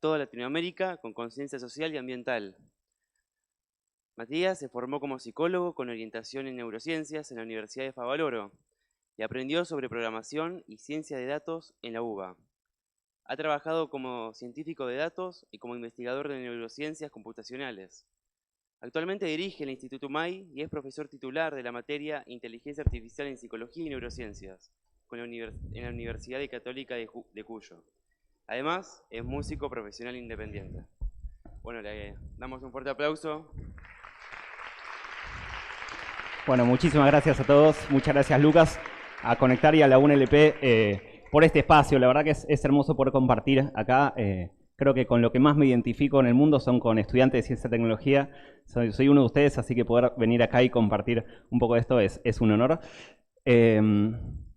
toda Latinoamérica con conciencia social y ambiental. Matías se formó como psicólogo con orientación en neurociencias en la Universidad de Favaloro y aprendió sobre programación y ciencia de datos en la UBA. Ha trabajado como científico de datos y como investigador de neurociencias computacionales. Actualmente dirige el Instituto UMAI y es profesor titular de la materia Inteligencia Artificial en Psicología y Neurociencias en la Universidad Católica de Cuyo. Además, es músico profesional independiente. Bueno, le damos un fuerte aplauso. Bueno, muchísimas gracias a todos. Muchas gracias, Lucas, a Conectar y a la UNLP por este espacio. La verdad que es hermoso poder compartir acá. Creo que con lo que más me identifico en el mundo son con estudiantes de ciencia y tecnología. Soy uno de ustedes, así que poder venir acá y compartir un poco de esto es un honor.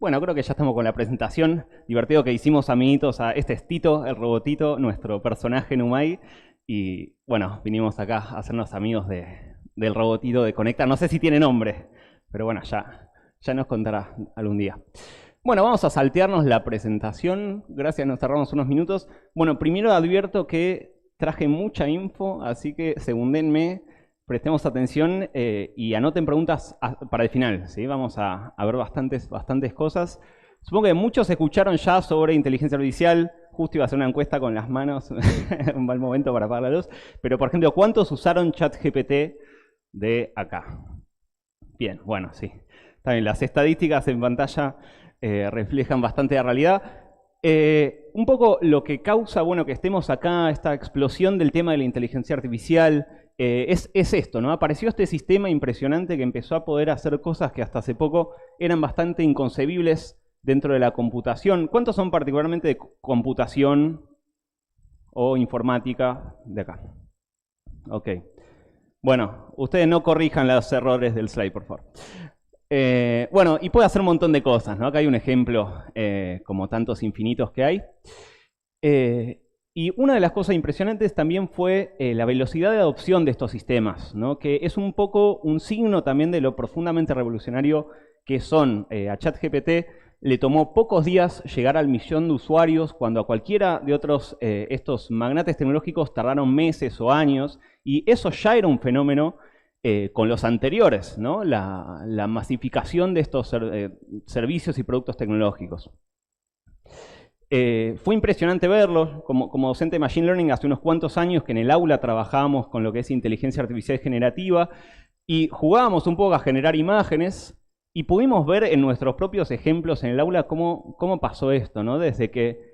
Bueno, creo que ya estamos con la presentación. Divertido que hicimos amiguitos a este es Tito, el robotito, nuestro personaje en UMAI. Y bueno, vinimos acá a hacernos amigos del robotito de Conectar. No sé si tiene nombre, pero bueno, ya nos contará algún día. Bueno, vamos a saltearnos la presentación. Gracias, nos tardamos unos minutos. Bueno, primero advierto que traje mucha info, así que segúndenme, prestemos atención y anoten preguntas para el final, ¿sí? Vamos a ver bastantes cosas. Supongo que muchos escucharon ya sobre inteligencia artificial. Justo iba a hacer una encuesta con las manos, un mal momento para apagar la luz. Pero, por ejemplo, ¿cuántos usaron ChatGPT de acá? Bien, bueno, sí. También las estadísticas en pantalla reflejan bastante la realidad. Un poco lo que causa, bueno, que estemos acá, esta explosión del tema de la inteligencia artificial, es esto, ¿no? Apareció este sistema impresionante que empezó a poder hacer cosas que hasta hace poco eran bastante inconcebibles dentro de la computación. ¿Cuántos son particularmente de computación o informática de acá? Ok. Bueno, ustedes no corrijan los errores del slide, por favor. Bueno, y puede hacer un montón de cosas, ¿no? Acá hay un ejemplo, como tantos infinitos que hay. Y una de las cosas impresionantes también fue la velocidad de adopción de estos sistemas, ¿no? Que es un poco un signo también de lo profundamente revolucionario que son. A ChatGPT le tomó pocos días llegar al 1.000.000 de usuarios, cuando a cualquiera de otros estos magnates tecnológicos tardaron meses o años, y eso ya era un fenómeno con los anteriores, ¿no? La masificación de estos servicios y productos tecnológicos. Fue impresionante verlo. Como docente de Machine Learning hace unos cuantos años que en el aula trabajábamos con lo que es inteligencia artificial generativa y jugábamos un poco a generar imágenes y pudimos ver en nuestros propios ejemplos en el aula cómo pasó esto, ¿no? Desde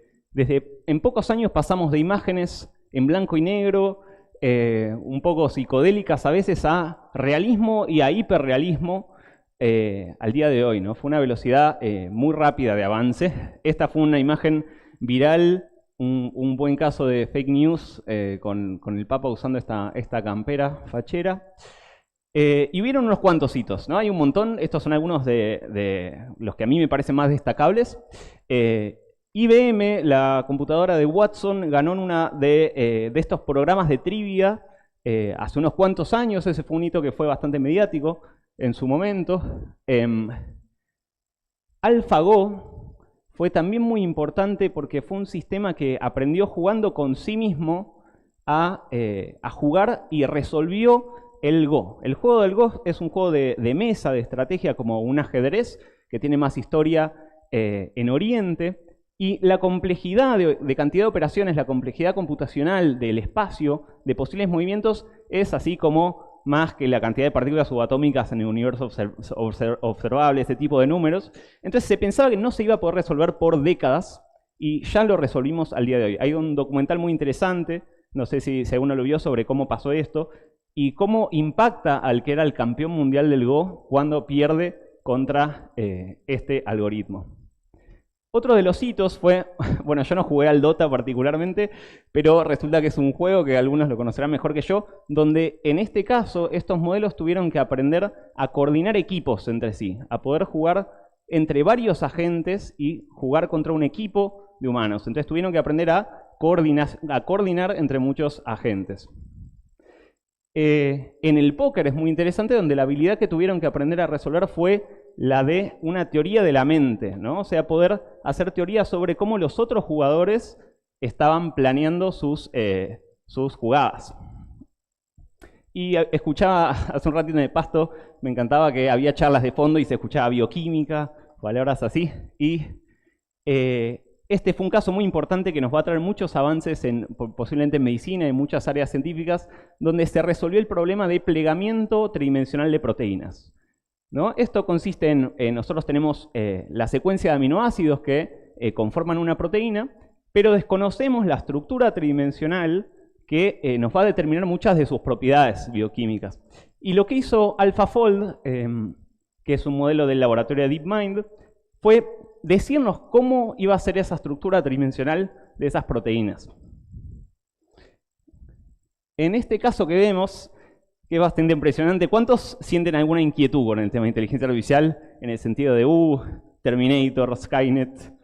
en pocos años pasamos de imágenes en blanco y negro, un poco psicodélicas a veces, a realismo y a hiperrealismo al día de hoy, ¿no? Fue una velocidad muy rápida de avance. Esta fue una imagen viral, un buen caso de fake news con el Papa usando esta campera fachera. Y vieron unos cuantos hitos, ¿no? Hay un montón. Estos son algunos de los que a mí me parecen más destacables. IBM, la computadora de Watson, ganó en una de estos programas de trivia hace unos cuantos años. Ese fue un hito que fue bastante mediático en su momento. AlphaGo fue también muy importante porque fue un sistema que aprendió jugando con sí mismo a jugar y resolvió el Go. El juego del Go es un juego de mesa, de estrategia, como un ajedrez, que tiene más historia en Oriente. Y la complejidad de cantidad de operaciones, la complejidad computacional del espacio, de posibles movimientos, es así como más que la cantidad de partículas subatómicas en el universo observable, ese tipo de números. Entonces se pensaba que no se iba a poder resolver por décadas y ya lo resolvimos al día de hoy. Hay un documental muy interesante, no sé si alguno lo vio, sobre cómo pasó esto y cómo impacta al que era el campeón mundial del Go cuando pierde contra este algoritmo. Otro de los hitos fue, bueno, yo no jugué al Dota particularmente, pero resulta que es un juego que algunos lo conocerán mejor que yo, donde en este caso estos modelos tuvieron que aprender a coordinar equipos entre sí, a poder jugar entre varios agentes y jugar contra un equipo de humanos. Entonces tuvieron que aprender a coordinar entre muchos agentes. En el póker es muy interesante, donde la habilidad que tuvieron que aprender a resolver fue la de una teoría de la mente, ¿no? O sea, poder hacer teorías sobre cómo los otros jugadores estaban planeando sus jugadas. Y escuchaba hace un ratito en el Pasto, me encantaba que había charlas de fondo y se escuchaba bioquímica, palabras así. Y este fue un caso muy importante que nos va a traer muchos avances posiblemente en medicina y en muchas áreas científicas, donde se resolvió el problema de plegamiento tridimensional de proteínas, ¿no? Esto consiste en, nosotros tenemos la secuencia de aminoácidos que conforman una proteína, pero desconocemos la estructura tridimensional que nos va a determinar muchas de sus propiedades bioquímicas. Y lo que hizo AlphaFold, que es un modelo del laboratorio de DeepMind, fue decirnos cómo iba a ser esa estructura tridimensional de esas proteínas. En este caso que vemos, que es bastante impresionante, ¿cuántos sienten alguna inquietud con el tema de inteligencia artificial en el sentido de Terminator, Skynet?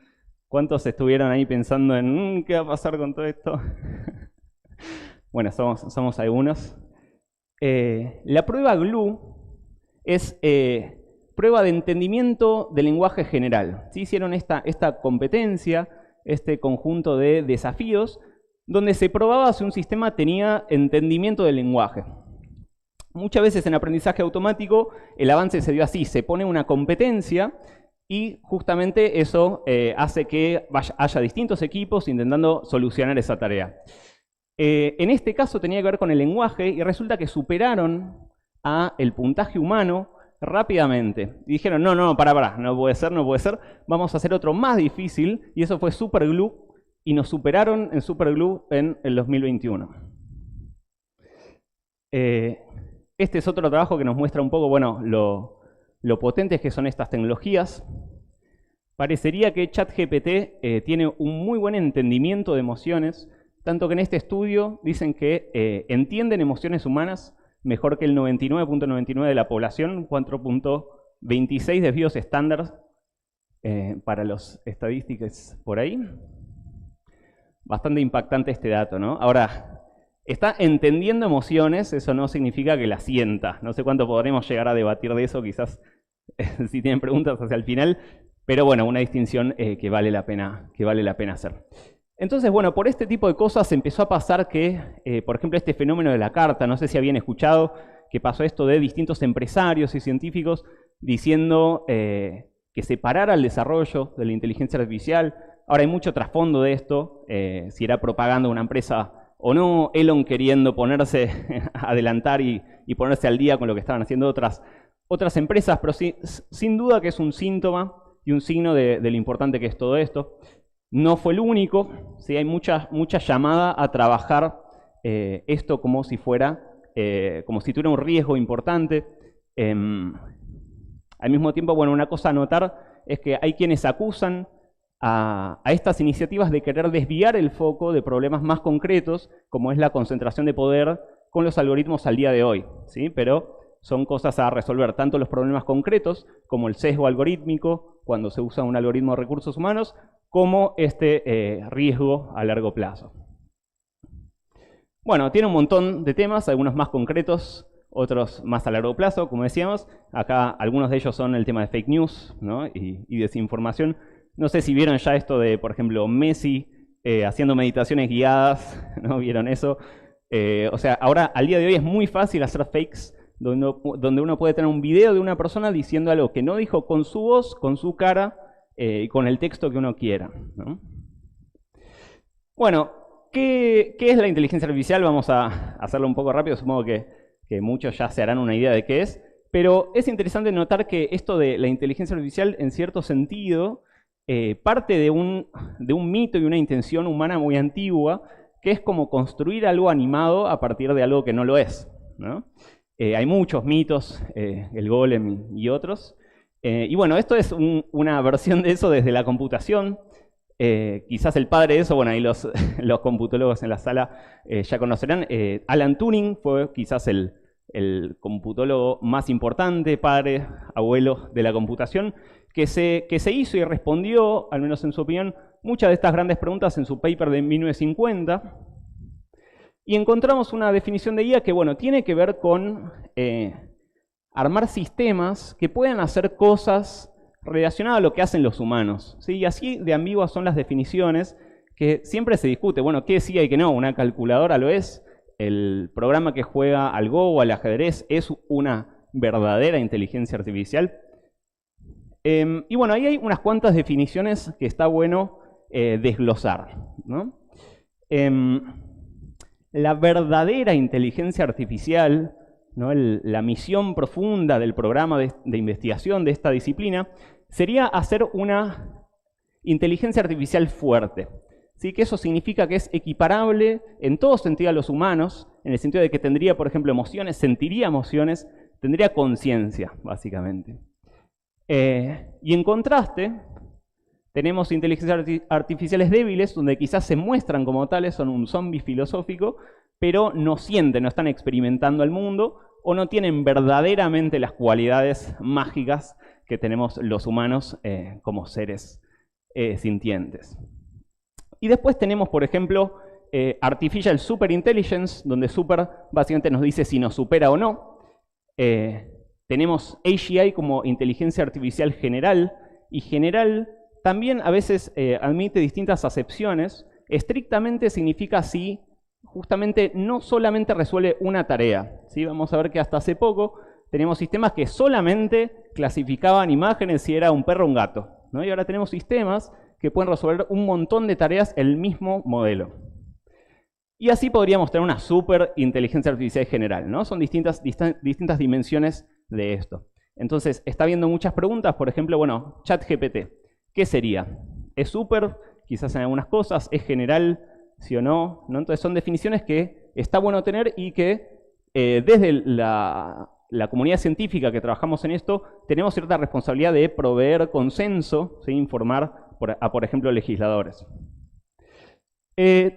¿Cuántos estuvieron ahí pensando en qué va a pasar con todo esto? Bueno, somos algunos. La prueba GLUE es prueba de entendimiento del lenguaje general. ¿Sí? Hicieron esta competencia, este conjunto de desafíos, donde se probaba si un sistema tenía entendimiento del lenguaje. Muchas veces en aprendizaje automático el avance se dio así, se pone una competencia y justamente eso hace que haya distintos equipos intentando solucionar esa tarea. En este caso tenía que ver con el lenguaje y resulta que superaron el puntaje humano rápidamente. Y dijeron, no, pará, no puede ser, vamos a hacer otro más difícil, y eso fue SuperGLUE, y nos superaron en SuperGLUE en el 2021. Este es otro trabajo que nos muestra un poco, bueno, lo potentes que son estas tecnologías. Parecería que ChatGPT tiene un muy buen entendimiento de emociones, tanto que en este estudio dicen que entienden emociones humanas mejor que el 99.99% de la población, 4.26 desvíos estándar para los estadísticas por ahí. Bastante impactante este dato, ¿no? Ahora, está entendiendo emociones, eso no significa que las sienta. No sé cuánto podremos llegar a debatir de eso, quizás si tienen preguntas hacia el final, pero bueno, una distinción que vale la pena hacer. Entonces, bueno, por este tipo de cosas empezó a pasar que, por ejemplo, este fenómeno de la carta, no sé si habían escuchado que pasó esto de distintos empresarios y científicos diciendo que se parara el desarrollo de la inteligencia artificial. Ahora hay mucho trasfondo de esto, si era propaganda de una empresa o no, Elon queriendo ponerse a adelantar y ponerse al día con lo que estaban haciendo otras empresas, pero sí, sin duda que es un síntoma y un signo de lo importante que es todo esto. No fue el único, ¿sí? Hay mucha llamada a trabajar esto como si tuviera un riesgo importante. Al mismo tiempo, bueno, una cosa a notar es que hay quienes acusan a estas iniciativas de querer desviar el foco de problemas más concretos, como es la concentración de poder con los algoritmos al día de hoy, ¿sí? Pero son cosas a resolver, tanto los problemas concretos, como el sesgo algorítmico, cuando se usa un algoritmo de recursos humanos, como este riesgo a largo plazo. Bueno, tiene un montón de temas, algunos más concretos, otros más a largo plazo, como decíamos. Acá algunos de ellos son el tema de fake news, ¿no? y desinformación. No sé si vieron ya esto de, por ejemplo, Messi haciendo meditaciones guiadas, ¿no? ¿Vieron eso? O sea, ahora, al día de hoy es muy fácil hacer fakes, donde uno puede tener un video de una persona diciendo algo que no dijo con su voz, con su cara, y con el texto que uno quiera, ¿no? Bueno, ¿qué es la inteligencia artificial? Vamos a hacerlo un poco rápido, supongo que muchos ya se harán una idea de qué es, pero es interesante notar que esto de la inteligencia artificial, en cierto sentido, parte de un mito y una intención humana muy antigua, que es como construir algo animado a partir de algo que no lo es, ¿no? Hay muchos mitos, el golem y otros. Y bueno, esto es una versión de eso desde la computación. Quizás el padre de eso, bueno, ahí los computólogos en la sala ya conocerán. Alan Turing fue quizás el computólogo más importante, padre, abuelo de la computación, que se hizo y respondió, al menos en su opinión, muchas de estas grandes preguntas en su paper de 1950. Y encontramos una definición de IA que, bueno, tiene que ver con armar sistemas que puedan hacer cosas relacionadas a lo que hacen los humanos, ¿sí? Y así de ambiguas son las definiciones, que siempre se discute, bueno, qué sí y qué no, una calculadora lo es, el programa que juega al Go o al ajedrez es una verdadera inteligencia artificial. Y bueno, ahí hay unas cuantas definiciones que está bueno desglosar, ¿no? La verdadera inteligencia artificial, ¿no? La misión profunda del programa de investigación de esta disciplina sería hacer una inteligencia artificial fuerte. ¿Sí? Que eso significa que es equiparable en todo sentido a los humanos, en el sentido de que tendría, por ejemplo, emociones, sentiría emociones, tendría conciencia, básicamente. Y en contraste, tenemos inteligencias artificiales débiles, donde quizás se muestran como tales, son un zombie filosófico, pero no sienten, no están experimentando el mundo, o no tienen verdaderamente las cualidades mágicas que tenemos los humanos como seres sintientes. Y después tenemos, por ejemplo, Artificial Superintelligence, donde super básicamente nos dice si nos supera o no. Tenemos AGI como inteligencia artificial general, y general también a veces admite distintas acepciones. Estrictamente significa si justamente no solamente resuelve una tarea, ¿sí? Vamos a ver que hasta hace poco teníamos sistemas que solamente clasificaban imágenes si era un perro o un gato, ¿no? Y ahora tenemos sistemas que pueden resolver un montón de tareas el mismo modelo. Y así podríamos tener una super inteligencia artificial general, ¿no? Son distintas dimensiones de esto. Entonces, está habiendo muchas preguntas, por ejemplo, bueno, ChatGPT, ¿qué sería? ¿Es super? Quizás en algunas cosas, ¿es general? ¿Sí o no? ¿No? Entonces son definiciones que está bueno tener y que desde la comunidad científica que trabajamos en esto, tenemos cierta responsabilidad de proveer consenso, ¿sí? Informar a, por ejemplo, legisladores.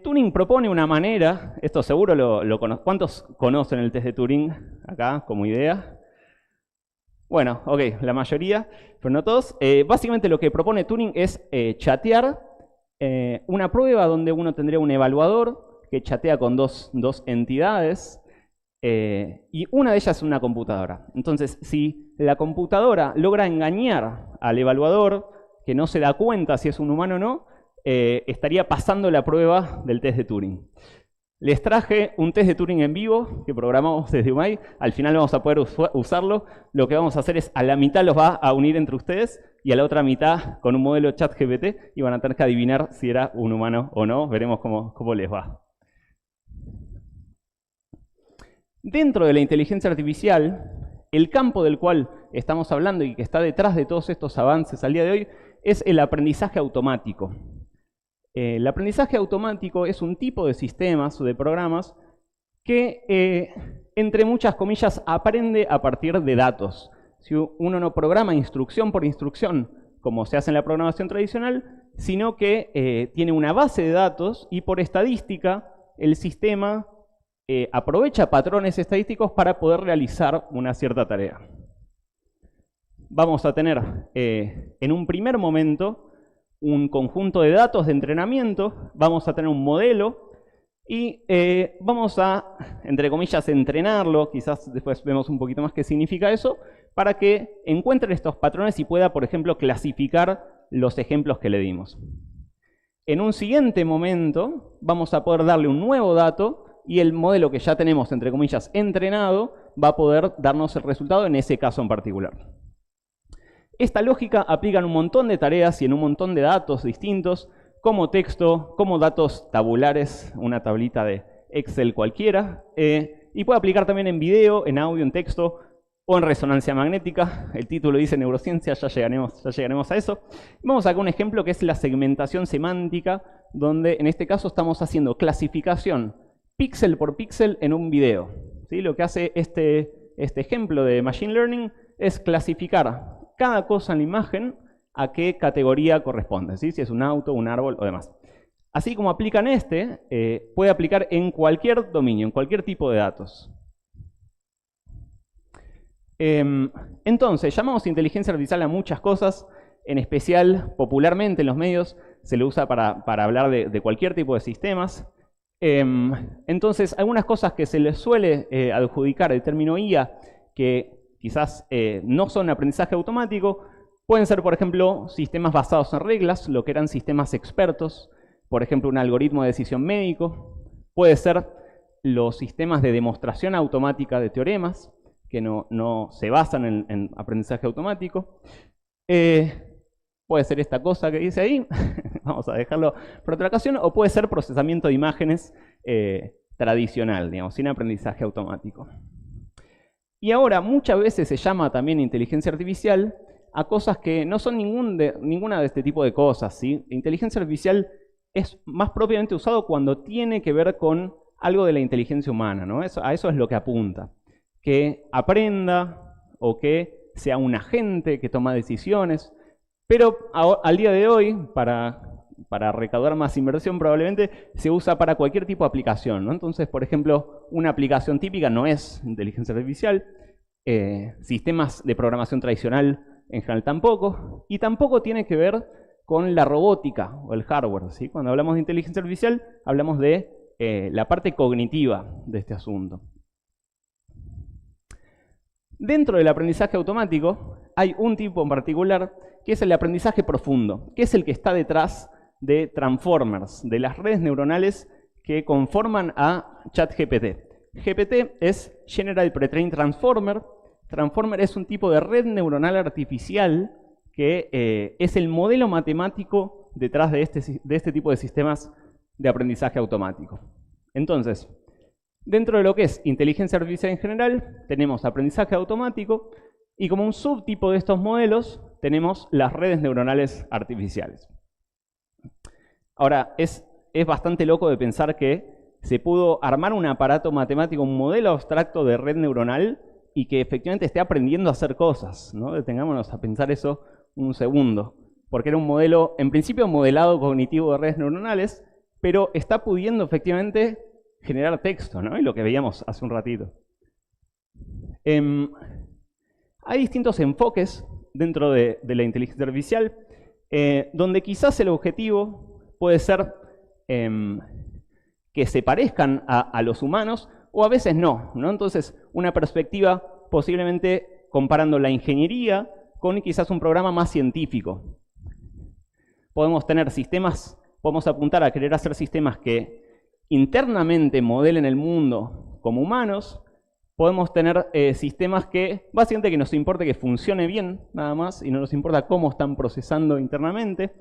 Turing propone una manera, esto seguro lo conocen. ¿Cuántos conocen el test de Turing acá como idea? Bueno, ok, la mayoría, pero no todos. Básicamente lo que propone Turing es chatear una prueba donde uno tendría un evaluador que chatea con dos entidades y una de ellas es una computadora. Entonces, si la computadora logra engañar al evaluador, que no se da cuenta si es un humano o no, estaría pasando la prueba del test de Turing. Les traje un test de Turing en vivo que programamos desde UMAI. Al final vamos a poder usarlo. Lo que vamos a hacer es, a la mitad los va a unir entre ustedes y a la otra mitad con un modelo ChatGPT y van a tener que adivinar si era un humano o no. Veremos cómo les va. Dentro de la inteligencia artificial, el campo del cual estamos hablando y que está detrás de todos estos avances al día de hoy es el aprendizaje automático. El aprendizaje automático es un tipo de sistemas o de programas que, entre muchas comillas, aprende a partir de datos. Si uno no programa instrucción por instrucción, como se hace en la programación tradicional, sino que tiene una base de datos y por estadística el sistema aprovecha patrones estadísticos para poder realizar una cierta tarea. Vamos a tener en un primer momento un conjunto de datos de entrenamiento, vamos a tener un modelo y vamos a, entre comillas, entrenarlo, quizás después vemos un poquito más qué significa eso, para que encuentre estos patrones y pueda, por ejemplo, clasificar los ejemplos que le dimos. En un siguiente momento vamos a poder darle un nuevo dato y el modelo que ya tenemos, entre comillas, entrenado, va a poder darnos el resultado en ese caso en particular. Esta lógica aplica en un montón de tareas y en un montón de datos distintos, como texto, como datos tabulares, una tablita de Excel cualquiera, y puede aplicar también en video, en audio, en texto o en resonancia magnética. El título dice neurociencia, ya llegaremos a eso. Vamos a sacar un ejemplo que es la segmentación semántica, donde en este caso estamos haciendo clasificación píxel por píxel en un video. ¿Sí? Lo que hace este ejemplo de Machine Learning es clasificar cada cosa en la imagen a qué categoría corresponde, ¿sí? Si es un auto, un árbol o demás. Así como aplica en puede aplicar en cualquier dominio, en cualquier tipo de datos. Entonces, llamamos inteligencia artificial a muchas cosas, en especial, popularmente en los medios, se lo usa para hablar de cualquier tipo de sistemas. Entonces, algunas cosas que se les suele adjudicar el término IA, que quizás no son aprendizaje automático, pueden ser, por ejemplo, sistemas basados en reglas, lo que eran sistemas expertos, por ejemplo, un algoritmo de decisión médico, puede ser los sistemas de demostración automática de teoremas, que no se basan en aprendizaje automático. Puede ser esta cosa que dice ahí, vamos a dejarlo por otra ocasión, o puede ser procesamiento de imágenes tradicional, digamos, sin aprendizaje automático. Y ahora, muchas veces se llama también inteligencia artificial a cosas que no son ninguna de este tipo de cosas, ¿sí? Inteligencia artificial es más propiamente usado cuando tiene que ver con algo de la inteligencia humana, ¿no? A eso es lo que apunta. Que aprenda o que sea un agente que toma decisiones, pero al día de hoy, para recaudar más inversión probablemente, se usa para cualquier tipo de aplicación, ¿no? Entonces, por ejemplo, una aplicación típica no es inteligencia artificial, sistemas de programación tradicional en general tampoco, y tampoco tiene que ver con la robótica o el hardware, ¿sí? Cuando hablamos de inteligencia artificial, hablamos de la parte cognitiva de este asunto. Dentro del aprendizaje automático hay un tipo en particular que es el aprendizaje profundo, que es el que está detrás de transformers, de las redes neuronales que conforman a ChatGPT. GPT es General Pre-trained Transformer. Transformer es un tipo de red neuronal artificial que es el modelo matemático detrás de este tipo de sistemas de aprendizaje automático. Entonces, dentro de lo que es inteligencia artificial en general, tenemos aprendizaje automático y como un subtipo de estos modelos tenemos las redes neuronales artificiales. Ahora, es bastante loco de pensar que se pudo armar un aparato matemático, un modelo abstracto de red neuronal y que efectivamente esté aprendiendo a hacer cosas, ¿no? Detengámonos a pensar eso un segundo, porque era un modelo, en principio, modelado cognitivo de redes neuronales, pero está pudiendo efectivamente generar texto, ¿no? Y lo que veíamos hace un ratito. Hay distintos enfoques dentro de la inteligencia artificial, donde quizás el objetivo puede ser que se parezcan a los humanos, o a veces no, ¿no? Entonces, una perspectiva posiblemente comparando la ingeniería con quizás un programa más científico. Podemos tener sistemas, podemos apuntar a querer hacer sistemas que internamente modelen el mundo como humanos. Podemos tener sistemas que básicamente que nos importe que funcione bien, nada más, y no nos importa cómo están procesando internamente.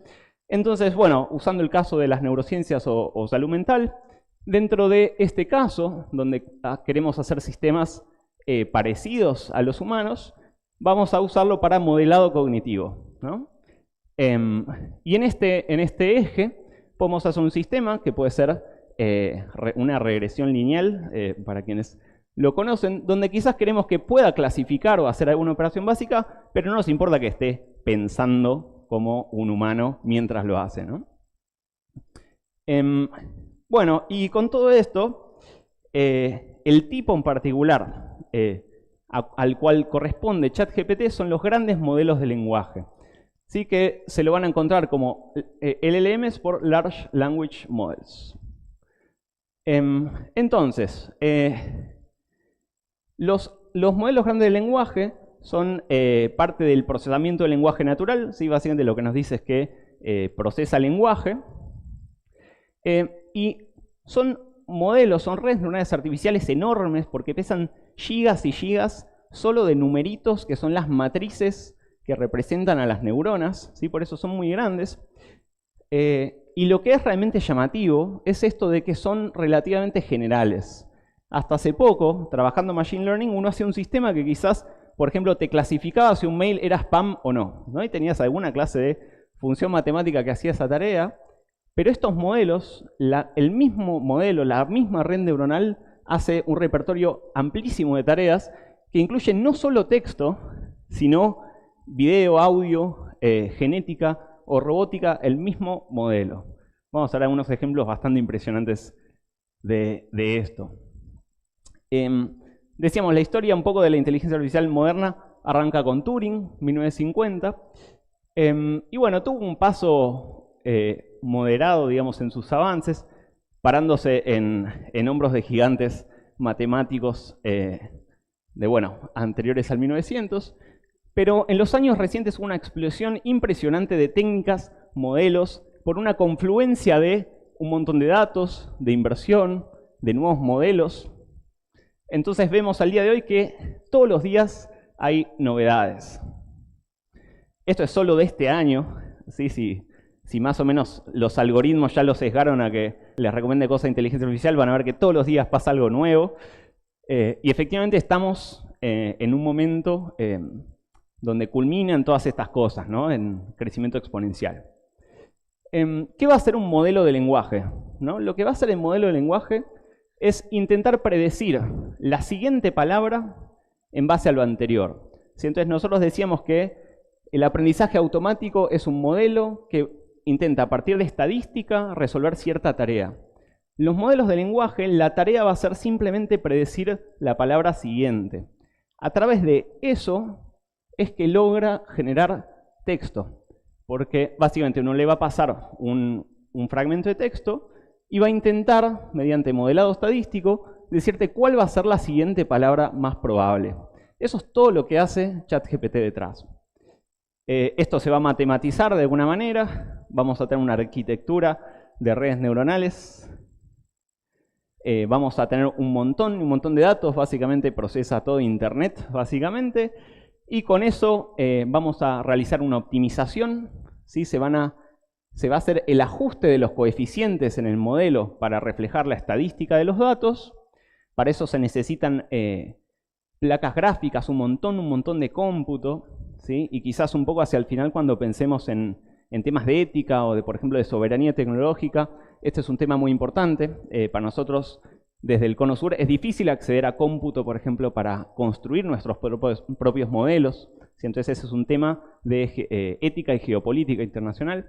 Entonces, bueno, usando el caso de las neurociencias o salud mental, dentro de este caso, donde queremos hacer sistemas parecidos a los humanos, vamos a usarlo para modelado cognitivo, ¿no? Y en este eje podemos hacer un sistema que puede ser una regresión lineal, para quienes lo conocen, donde quizás queremos que pueda clasificar o hacer alguna operación básica, pero no nos importa que esté pensando como un humano mientras lo hace, ¿no? Bueno, y con todo esto, el tipo en particular al cual corresponde ChatGPT son los grandes modelos de lenguaje. Así que se lo van a encontrar como LLMs por Large Language Models. Entonces, los modelos grandes de lenguaje son parte del procesamiento del lenguaje natural. ¿Sí? Básicamente lo que nos dice es que procesa lenguaje. Y son modelos, son redes neuronales artificiales enormes porque pesan gigas y gigas solo de numeritos que son las matrices que representan a las neuronas, ¿sí? Por eso son muy grandes. Y lo que es realmente llamativo es esto de que son relativamente generales. Hasta hace poco, trabajando Machine Learning, uno hacía un sistema que quizás, por ejemplo, te clasificaba si un mail era spam o no, ¿no? Y tenías alguna clase de función matemática que hacía esa tarea. Pero estos modelos, el mismo modelo, la misma red neuronal, hace un repertorio amplísimo de tareas que incluyen no solo texto, sino video, audio, genética o robótica, el mismo modelo. Vamos a ver algunos ejemplos bastante impresionantes de esto. Decíamos, la historia un poco de la inteligencia artificial moderna arranca con Turing, 1950. Y bueno, tuvo un paso moderado, digamos, en sus avances, parándose en hombros de gigantes matemáticos anteriores al 1900, pero en los años recientes hubo una explosión impresionante de técnicas, modelos, por una confluencia de un montón de datos, de inversión, de nuevos modelos. Entonces vemos al día de hoy que todos los días hay novedades. Esto es solo de este año, ¿sí? Si más o menos los algoritmos ya los sesgaron a que les recomiende cosas de inteligencia artificial, van a ver que todos los días pasa algo nuevo. Y efectivamente estamos en un momento donde culminan todas estas cosas, ¿no? En crecimiento exponencial. ¿Qué va a ser un modelo de lenguaje? ¿No? Lo que va a hacer el modelo de lenguaje es intentar predecir la siguiente palabra en base a lo anterior. ¿Sí? Entonces nosotros decíamos que el aprendizaje automático es un modelo que intenta a partir de estadística resolver cierta tarea. Los modelos de lenguaje, la tarea va a ser simplemente predecir la palabra siguiente. A través de eso es que logra generar texto, porque básicamente uno le va a pasar un fragmento de texto y va a intentar, mediante modelado estadístico, decirte cuál va a ser la siguiente palabra más probable. Eso es todo lo que hace ChatGPT detrás. Esto se va a matematizar de alguna manera, vamos a tener una arquitectura de redes neuronales, vamos a tener un montón de datos, básicamente procesa todo Internet, básicamente, y con eso vamos a realizar una optimización, ¿sí? Se va a hacer el ajuste de los coeficientes en el modelo para reflejar la estadística de los datos. Para eso se necesitan placas gráficas, un montón de cómputo, ¿sí? Y quizás un poco hacia el final cuando pensemos en temas de ética o de, por ejemplo, de soberanía tecnológica. Este es un tema muy importante. Para nosotros, desde el Cono Sur, es difícil acceder a cómputo, por ejemplo, para construir nuestros propios modelos. ¿Sí? Entonces ese es un tema de ética y geopolítica internacional.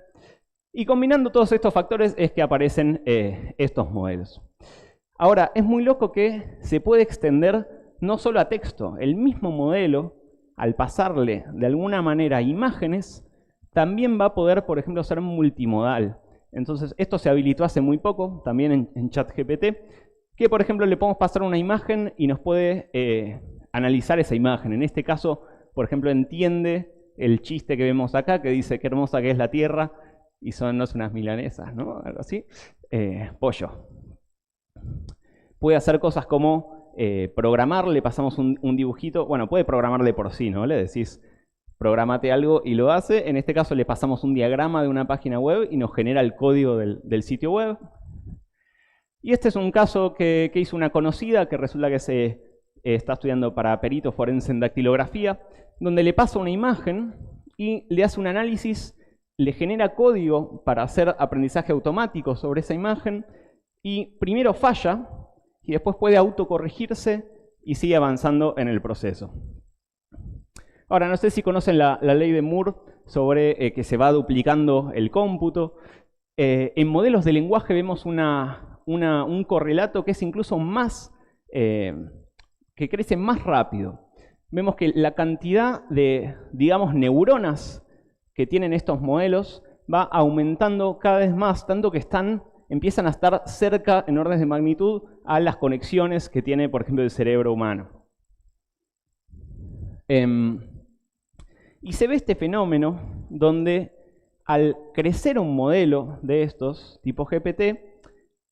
Y combinando todos estos factores es que aparecen estos modelos. Ahora, es muy loco que se puede extender no solo a texto. El mismo modelo, al pasarle de alguna manera imágenes, también va a poder, por ejemplo, ser multimodal. Entonces, esto se habilitó hace muy poco, también en ChatGPT, que, por ejemplo, le podemos pasar una imagen y nos puede analizar esa imagen. En este caso, por ejemplo, entiende el chiste que vemos acá, que dice qué hermosa que es la tierra, y son no sé, unas milanesas, ¿no? Algo así. Pollo. Puede hacer cosas como programar, le pasamos un dibujito. Bueno, puede programar de por sí, ¿no? Le decís, programate algo y lo hace. En este caso le pasamos un diagrama de una página web y nos genera el código del sitio web. Y este es un caso que hizo una conocida que resulta que se está estudiando para perito forense en dactilografía, donde le pasa una imagen y le hace un análisis, le genera código para hacer aprendizaje automático sobre esa imagen y primero falla y después puede autocorregirse y sigue avanzando en el proceso. Ahora, no sé si conocen la ley de Moore sobre que se va duplicando el cómputo. En modelos de lenguaje vemos un correlato que es incluso más, que crece más rápido. Vemos que la cantidad de, digamos, neuronas que tienen estos modelos va aumentando cada vez más, tanto que empiezan a estar cerca en órdenes de magnitud a las conexiones que tiene, por ejemplo, el cerebro humano. Y se ve este fenómeno donde al crecer un modelo de estos, tipo GPT,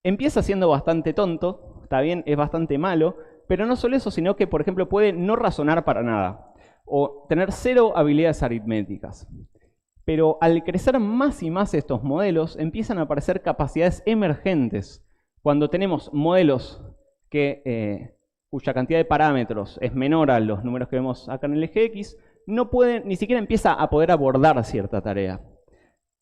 empieza siendo bastante tonto, está bien, es bastante malo, pero no solo eso, sino que, por ejemplo, puede no razonar para nada o tener cero habilidades aritméticas. Pero al crecer más y más estos modelos, empiezan a aparecer capacidades emergentes. Cuando tenemos modelos cuya cantidad de parámetros es menor a los números que vemos acá en el eje X, ni siquiera empieza a poder abordar cierta tarea.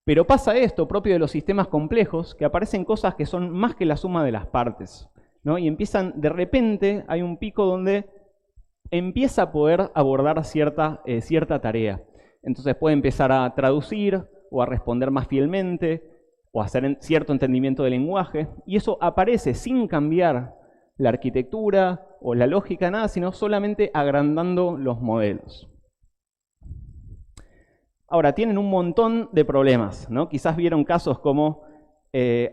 Pero pasa esto propio de los sistemas complejos, que aparecen cosas que son más que la suma de las partes, ¿no? Y de repente hay un pico donde empieza a poder abordar cierta tarea. Entonces puede empezar a traducir o a responder más fielmente o a hacer cierto entendimiento del lenguaje. Y eso aparece sin cambiar la arquitectura o la lógica, nada, sino solamente agrandando los modelos. Ahora, tienen un montón de problemas, ¿no? Quizás vieron casos como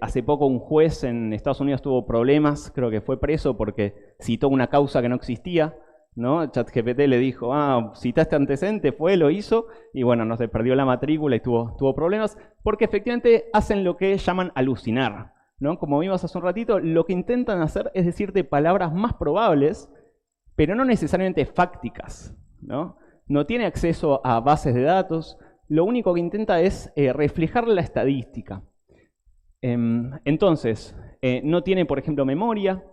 hace poco un juez en Estados Unidos tuvo problemas, creo que fue preso porque citó una causa que no existía, ¿no? ChatGPT le dijo, citaste antecedente, lo hizo, y bueno, no se perdió la matrícula y tuvo problemas, porque efectivamente hacen lo que llaman alucinar, ¿no? Como vimos hace un ratito, lo que intentan hacer es decirte palabras más probables, pero no necesariamente fácticas, ¿no? No tiene acceso a bases de datos, lo único que intenta es reflejar la estadística. Entonces, no tiene, por ejemplo, memoria,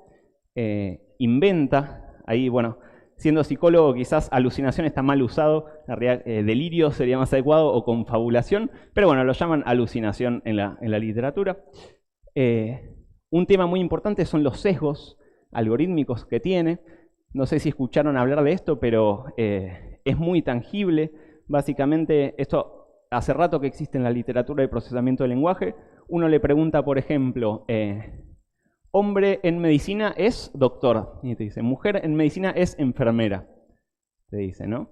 inventa, ahí, bueno, siendo psicólogo quizás alucinación está mal usado, en realidad delirio sería más adecuado, o confabulación, pero bueno, lo llaman alucinación en la literatura. Un tema muy importante son los sesgos algorítmicos que tiene. No sé si escucharon hablar de esto, pero es muy tangible. Básicamente, esto hace rato que existe en la literatura de procesamiento del lenguaje. Uno le pregunta, por ejemplo, hombre en medicina es doctor. Y te dice, mujer en medicina es enfermera. Te dice, ¿no?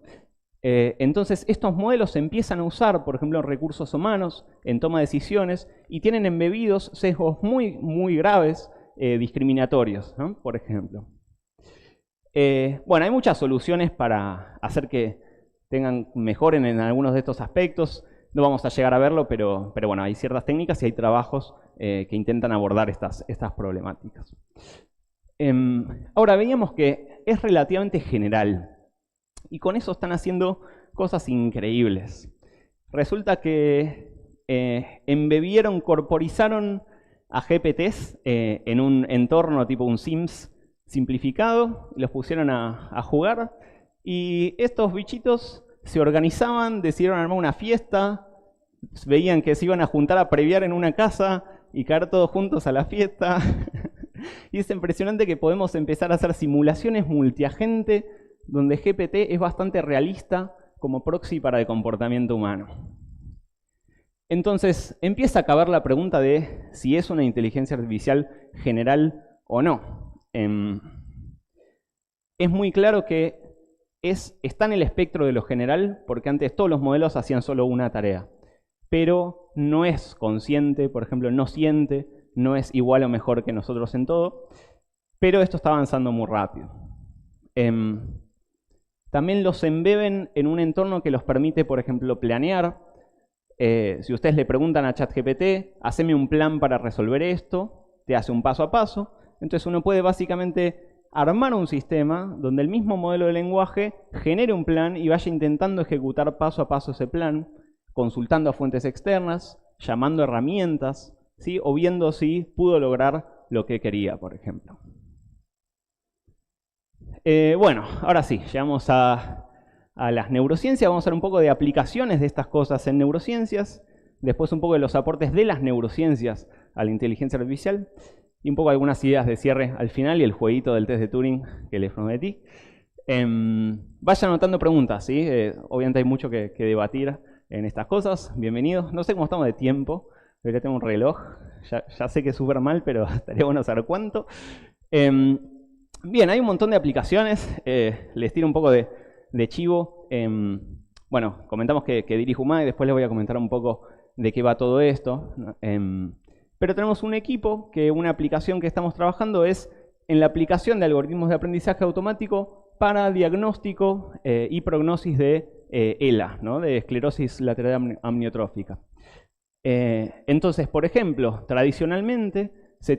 Entonces, estos modelos se empiezan a usar, por ejemplo, en recursos humanos, en toma de decisiones, y tienen embebidos sesgos muy, muy graves, discriminatorios, ¿no? Por ejemplo. Bueno, hay muchas soluciones para hacer que mejoren en algunos de estos aspectos. No vamos a llegar a verlo, pero bueno, hay ciertas técnicas y hay trabajos que intentan abordar estas problemáticas. Ahora, veíamos que es relativamente general. Y con eso están haciendo cosas increíbles. Resulta que embebieron, corporizaron a GPTs en un entorno tipo un Sims simplificado, los pusieron a jugar, y estos bichitos se organizaban, decidieron armar una fiesta, veían que se iban a juntar a previar en una casa y caer todos juntos a la fiesta. Y es impresionante que podemos empezar a hacer simulaciones multiagente donde GPT es bastante realista como proxy para el comportamiento humano. Entonces, empieza a caber la pregunta de si es una inteligencia artificial general o no. Es muy claro que está en el espectro de lo general, porque antes todos los modelos hacían solo una tarea. Pero no es consciente, por ejemplo, no siente, no es igual o mejor que nosotros en todo. Pero esto está avanzando muy rápido. También los embeben en un entorno que los permite, por ejemplo, planear. Si ustedes le preguntan a ChatGPT, haceme un plan para resolver esto, te hace un paso a paso. Entonces uno puede básicamente armar un sistema donde el mismo modelo de lenguaje genere un plan y vaya intentando ejecutar paso a paso ese plan, consultando a fuentes externas, llamando herramientas, ¿sí? O viendo si pudo lograr lo que quería, por ejemplo. Bueno, ahora sí, llegamos a las neurociencias. Vamos a ver un poco de aplicaciones de estas cosas en neurociencias. Después un poco de los aportes de las neurociencias a la inteligencia artificial. Y un poco algunas ideas de cierre al final y el jueguito del test de Turing que les prometí. Vayan anotando preguntas, ¿sí? Obviamente hay mucho que debatir en estas cosas. Bienvenidos. No sé cómo estamos de tiempo. Pero tengo un reloj. Ya sé que es súper mal, pero estaría bueno saber cuánto. Bien, hay un montón de aplicaciones. Les tiro un poco de chivo. Bueno, comentamos que dirijo Humana y después les voy a comentar un poco de qué va todo esto. Pero tenemos un equipo que una aplicación que estamos trabajando es en la aplicación de algoritmos de aprendizaje automático para diagnóstico y prognosis de ELA, ¿no? De esclerosis lateral amniotrófica. Entonces, por ejemplo, tradicionalmente se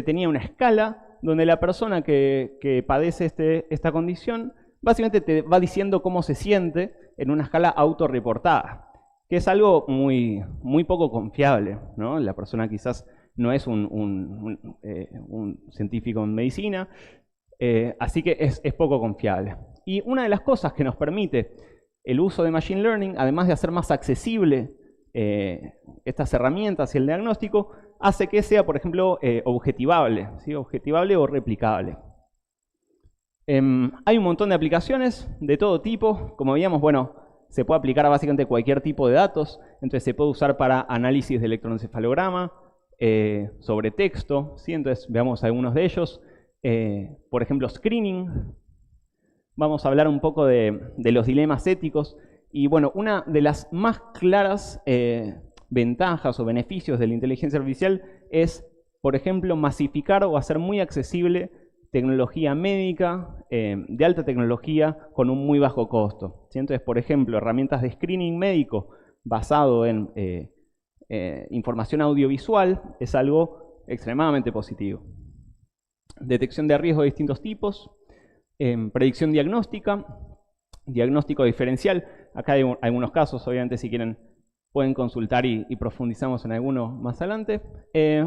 tenía una escala donde la persona que padece esta condición básicamente te va diciendo cómo se siente en una escala autorreportada, que es algo muy poco confiable, ¿no? La persona quizás no es un científico en medicina, así que es poco confiable. Y una de las cosas que nos permite el uso de Machine Learning, además de hacer más accesible estas herramientas y el diagnóstico, hace que sea, por ejemplo, objetivable, ¿sí? Objetivable o replicable. Hay un montón de aplicaciones de todo tipo. Como veíamos, bueno, se puede aplicar a básicamente cualquier tipo de datos. Entonces se puede usar para análisis de electroencefalograma, sobre texto, ¿sí? Entonces veamos algunos de ellos. Por ejemplo, screening. Vamos a hablar un poco de los dilemas éticos. Y bueno, una de las más claras ventajas o beneficios de la inteligencia artificial es, por ejemplo, masificar o hacer muy accesible tecnología médica de alta tecnología con un muy bajo costo, ¿sí? Entonces, por ejemplo, herramientas de screening médico basado en información audiovisual es algo extremadamente positivo. Detección de riesgo de distintos tipos, predicción diagnóstica, diagnóstico diferencial. Acá hay algunos casos, obviamente si quieren pueden consultar y profundizamos en alguno más adelante.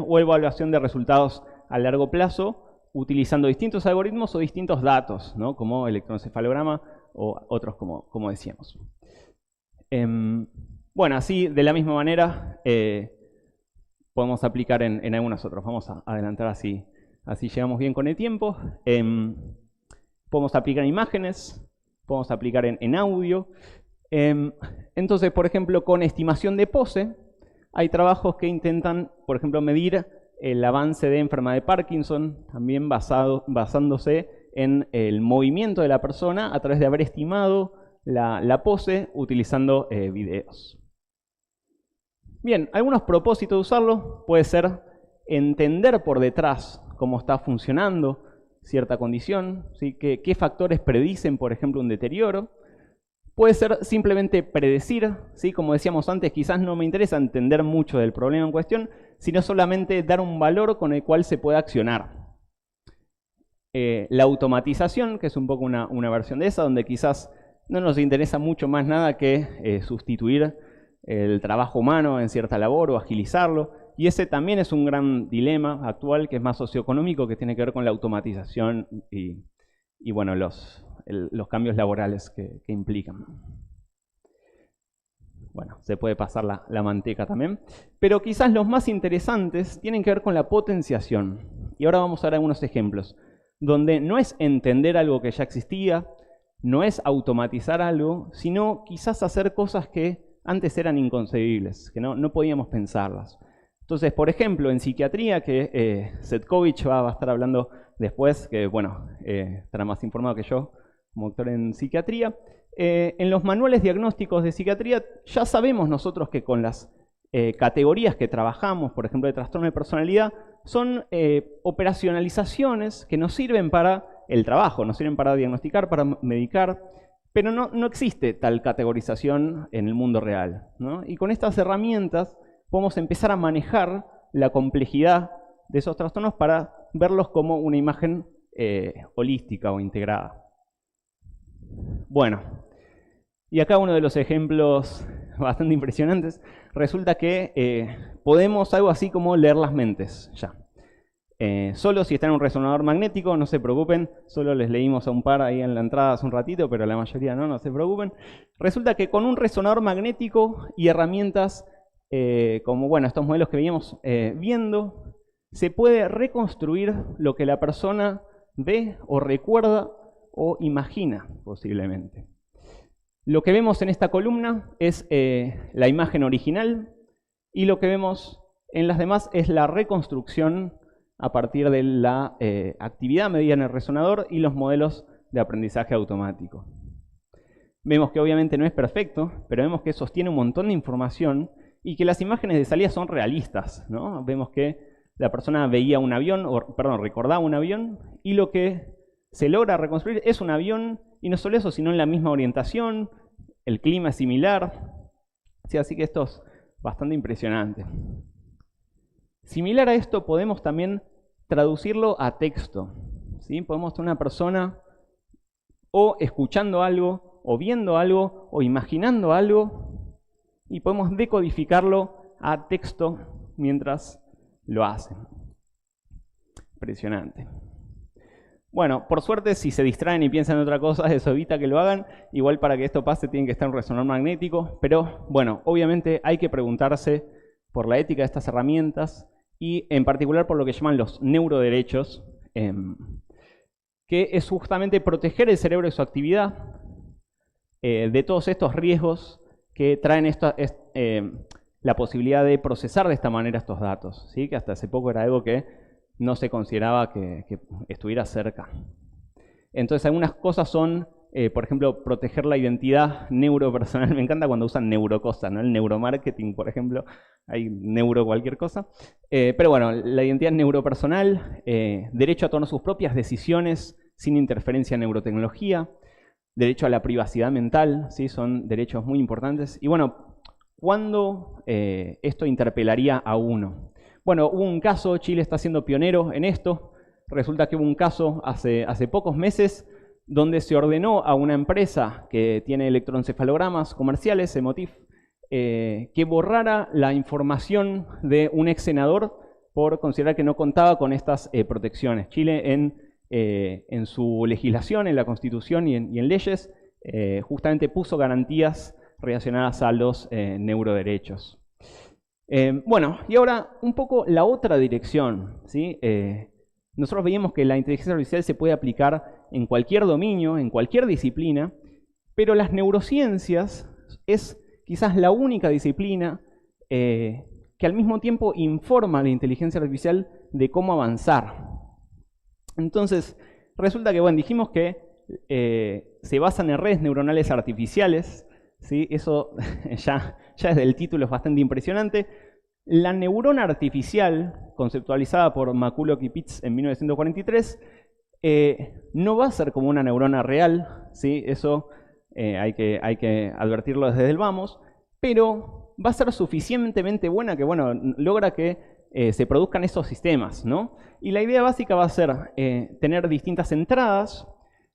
O evaluación de resultados a largo plazo utilizando distintos algoritmos o distintos datos, ¿no? Como electroencefalograma o otros como decíamos. Bueno, así de la misma manera podemos aplicar en algunos otros. Vamos a adelantar así llegamos bien con el tiempo. Podemos aplicar en imágenes, podemos aplicar en audio. Entonces, por ejemplo, con estimación de pose, hay trabajos que intentan, por ejemplo, medir el avance de enfermedad de Parkinson, también basándose en el movimiento de la persona a través de haber estimado la pose utilizando videos. Bien, algunos propósitos de usarlo puede ser entender por detrás cómo está funcionando cierta condición, ¿sí? ¿Qué factores predicen, por ejemplo, un deterioro? Puede ser simplemente predecir, ¿sí? Como decíamos antes, quizás no me interesa entender mucho del problema en cuestión, sino solamente dar un valor con el cual se pueda accionar. La automatización, que es un poco una versión de esa, donde quizás no nos interesa mucho más nada que sustituir el trabajo humano en cierta labor o agilizarlo. Y ese también es un gran dilema actual, que es más socioeconómico, que tiene que ver con la automatización y bueno, los cambios laborales que implican. Bueno, se puede pasar la manteca también. Pero quizás los más interesantes tienen que ver con la potenciación. Y ahora vamos a ver algunos ejemplos, donde no es entender algo que ya existía, no es automatizar algo, sino quizás hacer cosas que antes eran inconcebibles, que no podíamos pensarlas. Entonces, por ejemplo, en psiquiatría, que Cvetkovic va a estar hablando después, que bueno, estará más informado que yo como doctor en psiquiatría, en los manuales diagnósticos de psiquiatría ya sabemos nosotros que con las categorías que trabajamos, por ejemplo, de trastorno de personalidad, son operacionalizaciones que nos sirven para el trabajo, nos sirven para diagnosticar, para medicar, pero no existe tal categorización en el mundo real, ¿no? Y con estas herramientas podemos empezar a manejar la complejidad de esos trastornos para verlos como una imagen holística o integrada. Bueno, y acá uno de los ejemplos bastante impresionantes. Resulta que podemos algo así como leer las mentes ya. Solo si está en un resonador magnético, no se preocupen, solo les leímos a un par ahí en la entrada hace un ratito, pero la mayoría no se preocupen. Resulta que con un resonador magnético y herramientas como bueno, estos modelos que veníamos viendo, se puede reconstruir lo que la persona ve o recuerda o imagina posiblemente. Lo que vemos en esta columna es la imagen original y lo que vemos en las demás es la reconstrucción a partir de la actividad medida en el resonador y los modelos de aprendizaje automático. Vemos que obviamente no es perfecto, pero vemos que sostiene un montón de información y que las imágenes de salida son realistas, ¿no? Vemos que la persona veía un avión, recordaba un avión, y lo que se logra reconstruir es un avión, y no solo eso, sino en la misma orientación, el clima es similar. Sí, así que esto es bastante impresionante. Similar a esto podemos también traducirlo a texto, ¿sí? Podemos tener una persona o escuchando algo, o viendo algo, o imaginando algo, y podemos decodificarlo a texto mientras lo hacen. Impresionante. Bueno, por suerte, si se distraen y piensan en otra cosa, eso evita que lo hagan. Igual para que esto pase tienen que estar en un resonador magnético. Pero bueno, obviamente hay que preguntarse por la ética de estas herramientas y en particular por lo que llaman los neuroderechos, que es justamente proteger el cerebro y su actividad de todos estos riesgos que traen la posibilidad de procesar de esta manera estos datos, ¿sí? Que hasta hace poco era algo que no se consideraba que estuviera cerca. Entonces algunas cosas son, por ejemplo, proteger la identidad neuropersonal. Me encanta cuando usan neurocosas, ¿no? El neuromarketing, por ejemplo, hay neuro cualquier cosa. Pero bueno, la identidad neuropersonal, derecho a tomar sus propias decisiones sin interferencia en neurotecnología, derecho a la privacidad mental, ¿sí? Son derechos muy importantes. Y bueno, ¿cuándo esto interpelaría a uno? Bueno, hubo un caso, Chile está siendo pionero en esto. Resulta que hubo un caso hace pocos meses donde se ordenó a una empresa que tiene electroencefalogramas comerciales, Emotif, que borrara la información de un ex senador por considerar que no contaba con estas protecciones. Chile en su legislación, en la Constitución y en leyes, justamente puso garantías relacionadas a los neuroderechos. Bueno, y ahora un poco la otra dirección, ¿sí? Nosotros veíamos que la inteligencia artificial se puede aplicar en cualquier dominio, en cualquier disciplina, pero las neurociencias es quizás la única disciplina que al mismo tiempo informa a la inteligencia artificial de cómo avanzar. Entonces, resulta que, bueno, dijimos que se basan en redes neuronales artificiales, ¿sí? Eso ya desde el título es bastante impresionante. La neurona artificial, conceptualizada por McCulloch y Pitts en 1943, no va a ser como una neurona real, ¿sí? Eso hay que advertirlo desde el vamos, pero va a ser suficientemente buena que, bueno, logra que se produzcan esos sistemas, ¿no? Y la idea básica va a ser tener distintas entradas,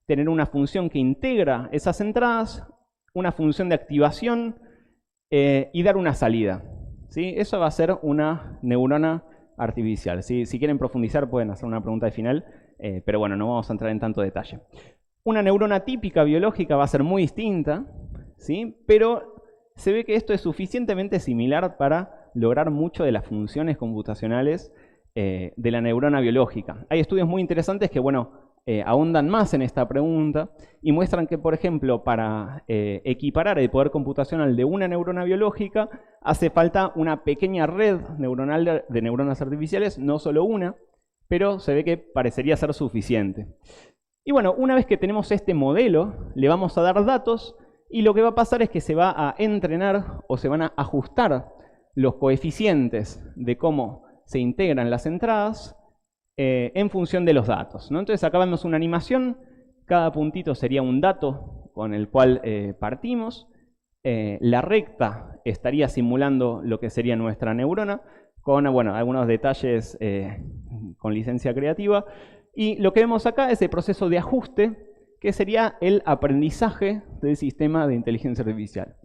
tener una función que integra esas entradas, una función de activación y dar una salida, ¿sí? Eso va a ser una neurona artificial. ¿Sí? Si quieren profundizar pueden hacer una pregunta de final, pero bueno, no vamos a entrar en tanto detalle. Una neurona típica biológica va a ser muy distinta, ¿sí? Pero se ve que esto es suficientemente similar para lograr mucho de las funciones computacionales de la neurona biológica. Hay estudios muy interesantes que, bueno, ahondan más en esta pregunta y muestran que, por ejemplo, para equiparar el poder computacional de una neurona biológica hace falta una pequeña red neuronal de neuronas artificiales, no solo una, pero se ve que parecería ser suficiente. Y bueno, una vez que tenemos este modelo, le vamos a dar datos y lo que va a pasar es que se va a entrenar o se van a ajustar los coeficientes de cómo se integran las entradas en función de los datos, ¿no? Entonces acá vemos una animación, cada puntito sería un dato con el cual partimos, la recta estaría simulando lo que sería nuestra neurona, con, bueno, algunos detalles con licencia creativa, y lo que vemos acá es el proceso de ajuste, que sería el aprendizaje del sistema de inteligencia artificial.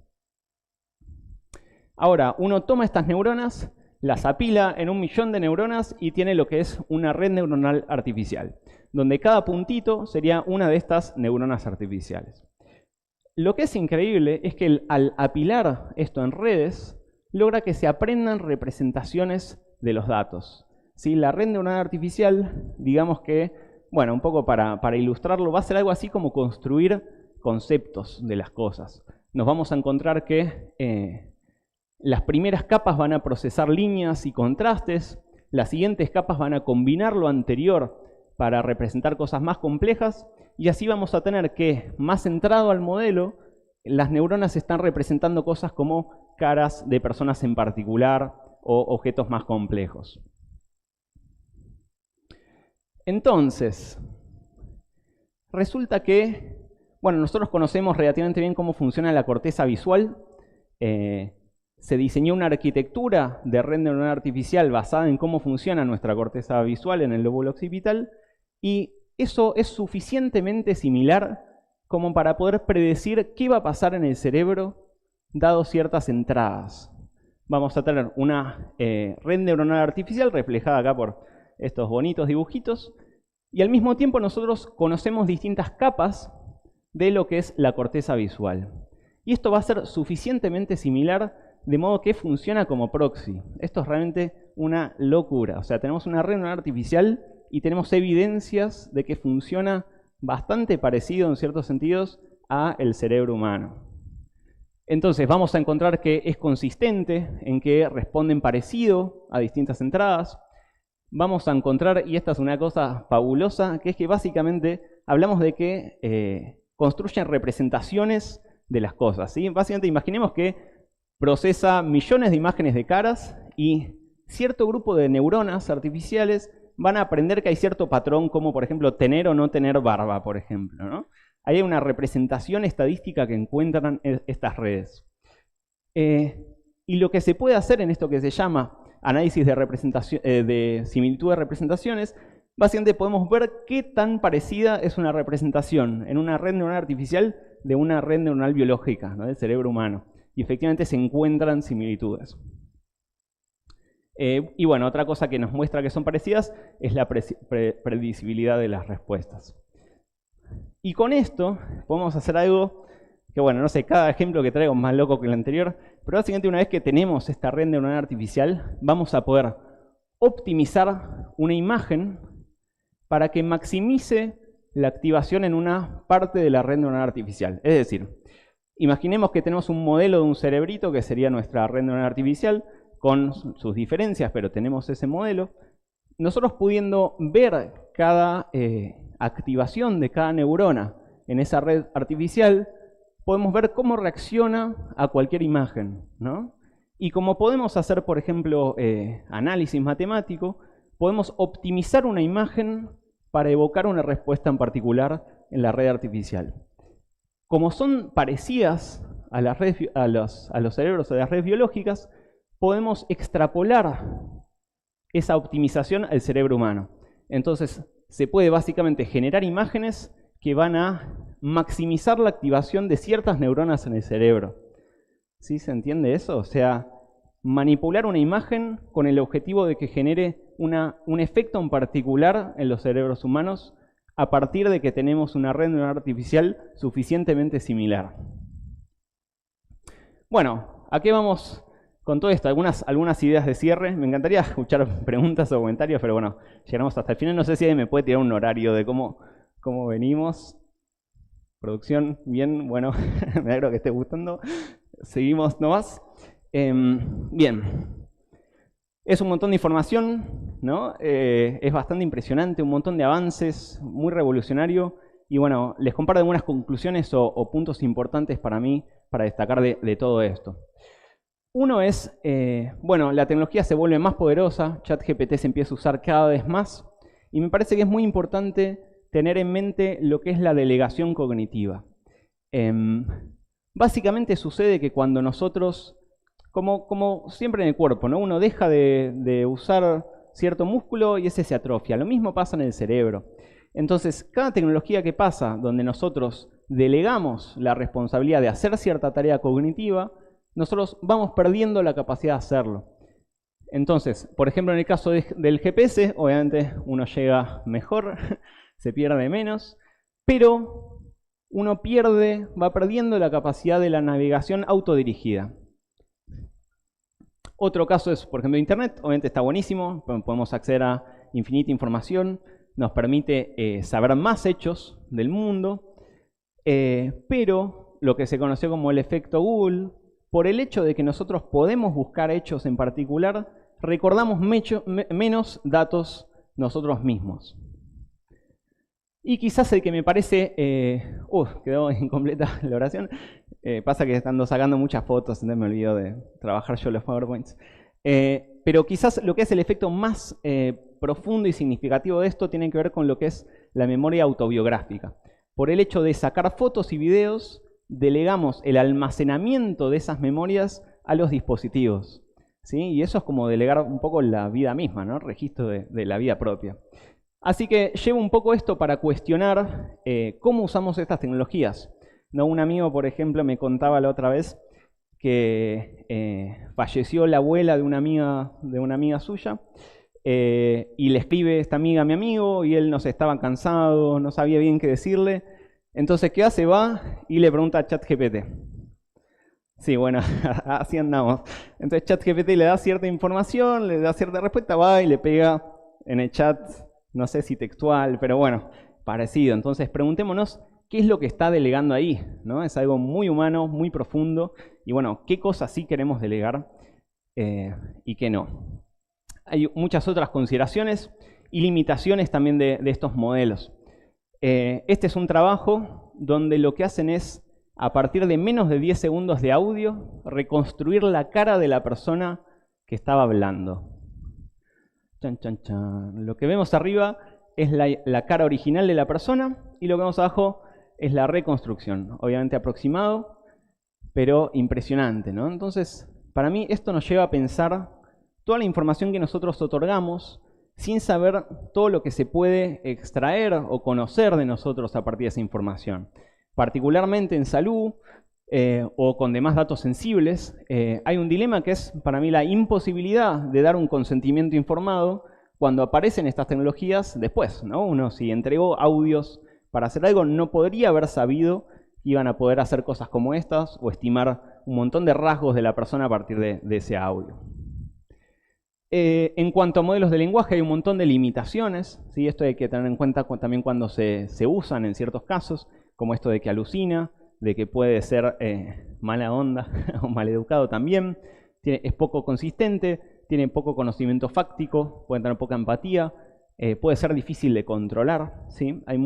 Ahora, uno toma estas neuronas, las apila en 1.000.000 de neuronas y tiene lo que es una red neuronal artificial, donde cada puntito sería una de estas neuronas artificiales. Lo que es increíble es que al apilar esto en redes, logra que se aprendan representaciones de los datos. ¿Sí? La red neuronal artificial, digamos que, bueno, un poco para ilustrarlo, va a ser algo así como construir conceptos de las cosas. Nos vamos a encontrar que las primeras capas van a procesar líneas y contrastes, las siguientes capas van a combinar lo anterior para representar cosas más complejas, y así vamos a tener que, más centrado al modelo, las neuronas están representando cosas como caras de personas en particular o objetos más complejos. Entonces, resulta que, bueno, nosotros conocemos relativamente bien cómo funciona la corteza visual. Se diseñó una arquitectura de red neuronal artificial basada en cómo funciona nuestra corteza visual en el lóbulo occipital, y eso es suficientemente similar como para poder predecir qué va a pasar en el cerebro dado ciertas entradas. Vamos a tener una red neuronal artificial reflejada acá por estos bonitos dibujitos, y al mismo tiempo nosotros conocemos distintas capas de lo que es la corteza visual. Y esto va a ser suficientemente similar de modo que funciona como proxy. Esto es realmente una locura. O sea, tenemos una red neuronal artificial y tenemos evidencias de que funciona bastante parecido en ciertos sentidos a el cerebro humano. Entonces vamos a encontrar que es consistente en que responden parecido a distintas entradas. Vamos a encontrar, y esta es una cosa fabulosa, que es que básicamente hablamos de que construyen representaciones de las cosas, ¿sí? Básicamente imaginemos que procesa millones de imágenes de caras y cierto grupo de neuronas artificiales van a aprender que hay cierto patrón, como por ejemplo tener o no tener barba, por ejemplo, ¿no? Hay una representación estadística que encuentran estas redes. Y lo que se puede hacer en esto que se llama análisis de representación, de similitud de representaciones, básicamente podemos ver qué tan parecida es una representación en una red neuronal artificial de una red neuronal biológica, ¿no?, del cerebro humano. Y efectivamente se encuentran similitudes. Y bueno, otra cosa que nos muestra que son parecidas es la predecibilidad de las respuestas. Y con esto podemos hacer algo que, bueno, no sé, cada ejemplo que traigo es más loco que el anterior, pero básicamente una vez que tenemos esta red neuronal artificial, vamos a poder optimizar una imagen para que maximice la activación en una parte de la red neuronal artificial. Es decir, imaginemos que tenemos un modelo de un cerebrito que sería nuestra red neuronal artificial, con sus diferencias, pero tenemos ese modelo. Nosotros pudiendo ver cada activación de cada neurona en esa red artificial, podemos ver cómo reacciona a cualquier imagen, ¿no? Y como podemos hacer, por ejemplo, análisis matemático, podemos optimizar una imagen para evocar una respuesta en particular en la red artificial. Como son parecidas a los cerebros de las redes biológicas, podemos extrapolar esa optimización al cerebro humano. Entonces, se puede básicamente generar imágenes que van a maximizar la activación de ciertas neuronas en el cerebro. ¿Sí se entiende eso? O sea, manipular una imagen con el objetivo de que genere un efecto en particular en los cerebros humanos a partir de que tenemos una red neuronal artificial suficientemente similar. Bueno, ¿a qué vamos con todo esto? Algunas ideas de cierre. Me encantaría escuchar preguntas o comentarios, pero bueno, llegamos hasta el final. No sé si alguien me puede tirar un horario de cómo venimos. Producción, bien, bueno, me alegro que esté gustando. Seguimos nomás. Bien. Es un montón de información, ¿no? Es bastante impresionante, un montón de avances, muy revolucionario. Y bueno, les comparto algunas conclusiones o puntos importantes para mí para destacar de todo esto. Uno es, bueno, la tecnología se vuelve más poderosa, ChatGPT se empieza a usar cada vez más, y me parece que es muy importante tener en mente lo que es la delegación cognitiva. Básicamente sucede que cuando nosotros, como siempre en el cuerpo, ¿no?, uno deja de usar cierto músculo y ese se atrofia. Lo mismo pasa en el cerebro. Entonces, cada tecnología que pasa donde nosotros delegamos la responsabilidad de hacer cierta tarea cognitiva, nosotros vamos perdiendo la capacidad de hacerlo. Entonces, por ejemplo, en el caso del GPS, obviamente uno llega mejor, se pierde menos, pero uno va perdiendo la capacidad de la navegación autodirigida. Otro caso es, por ejemplo, Internet. Obviamente está buenísimo, podemos acceder a infinita información, nos permite saber más hechos del mundo, pero lo que se conoció como el efecto Google, por el hecho de que nosotros podemos buscar hechos en particular, recordamos menos datos nosotros mismos. Y quizás el que me parece... quedó incompleta la oración. Pasa que estando sacando muchas fotos, entonces me olvido de trabajar yo los PowerPoints. Pero quizás lo que es el efecto más profundo y significativo de esto tiene que ver con lo que es la memoria autobiográfica. Por el hecho de sacar fotos y videos, delegamos el almacenamiento de esas memorias a los dispositivos, ¿sí? Y eso es como delegar un poco la vida misma, ¿no? Registro de la vida propia. Así que llevo un poco esto para cuestionar cómo usamos estas tecnologías. ¿No? Un amigo, por ejemplo, me contaba la otra vez que falleció la abuela de una amiga suya y le escribe esta amiga a mi amigo y él no sé, estaba cansado, no sabía bien qué decirle. Entonces, ¿qué hace? Va y le pregunta a ChatGPT. Sí, bueno, así andamos. Entonces ChatGPT le da cierta información, le da cierta respuesta, va y le pega en el chat, no sé si textual, pero bueno, parecido. Entonces preguntémonos qué es lo que está delegando ahí, ¿no? Es algo muy humano, muy profundo, y bueno, qué cosas sí queremos delegar y qué no. Hay muchas otras consideraciones y limitaciones también de estos modelos. Este es un trabajo donde lo que hacen es, a partir de menos de 10 segundos de audio, reconstruir la cara de la persona que estaba hablando. Chan, chan, chan. Lo que vemos arriba es la cara original de la persona y lo que vemos abajo es la reconstrucción. Obviamente aproximado, pero impresionante, ¿no? Entonces, para mí esto nos lleva a pensar toda la información que nosotros otorgamos sin saber todo lo que se puede extraer o conocer de nosotros a partir de esa información. Particularmente en salud o con demás datos sensibles, hay un dilema que es para mí la imposibilidad de dar un consentimiento informado cuando aparecen estas tecnologías después, ¿no? Uno, si entregó audios para hacer algo, no podría haber sabido que iban a poder hacer cosas como estas o estimar un montón de rasgos de la persona a partir de ese audio. En cuanto a modelos de lenguaje, hay un montón de limitaciones, ¿sí? Esto hay que tener en cuenta también cuando se usan en ciertos casos, como esto de que alucina, de que puede ser mala onda o maleducado también, es poco consistente, tiene poco conocimiento fáctico, puede tener poca empatía, puede ser difícil de controlar, ¿sí? Hay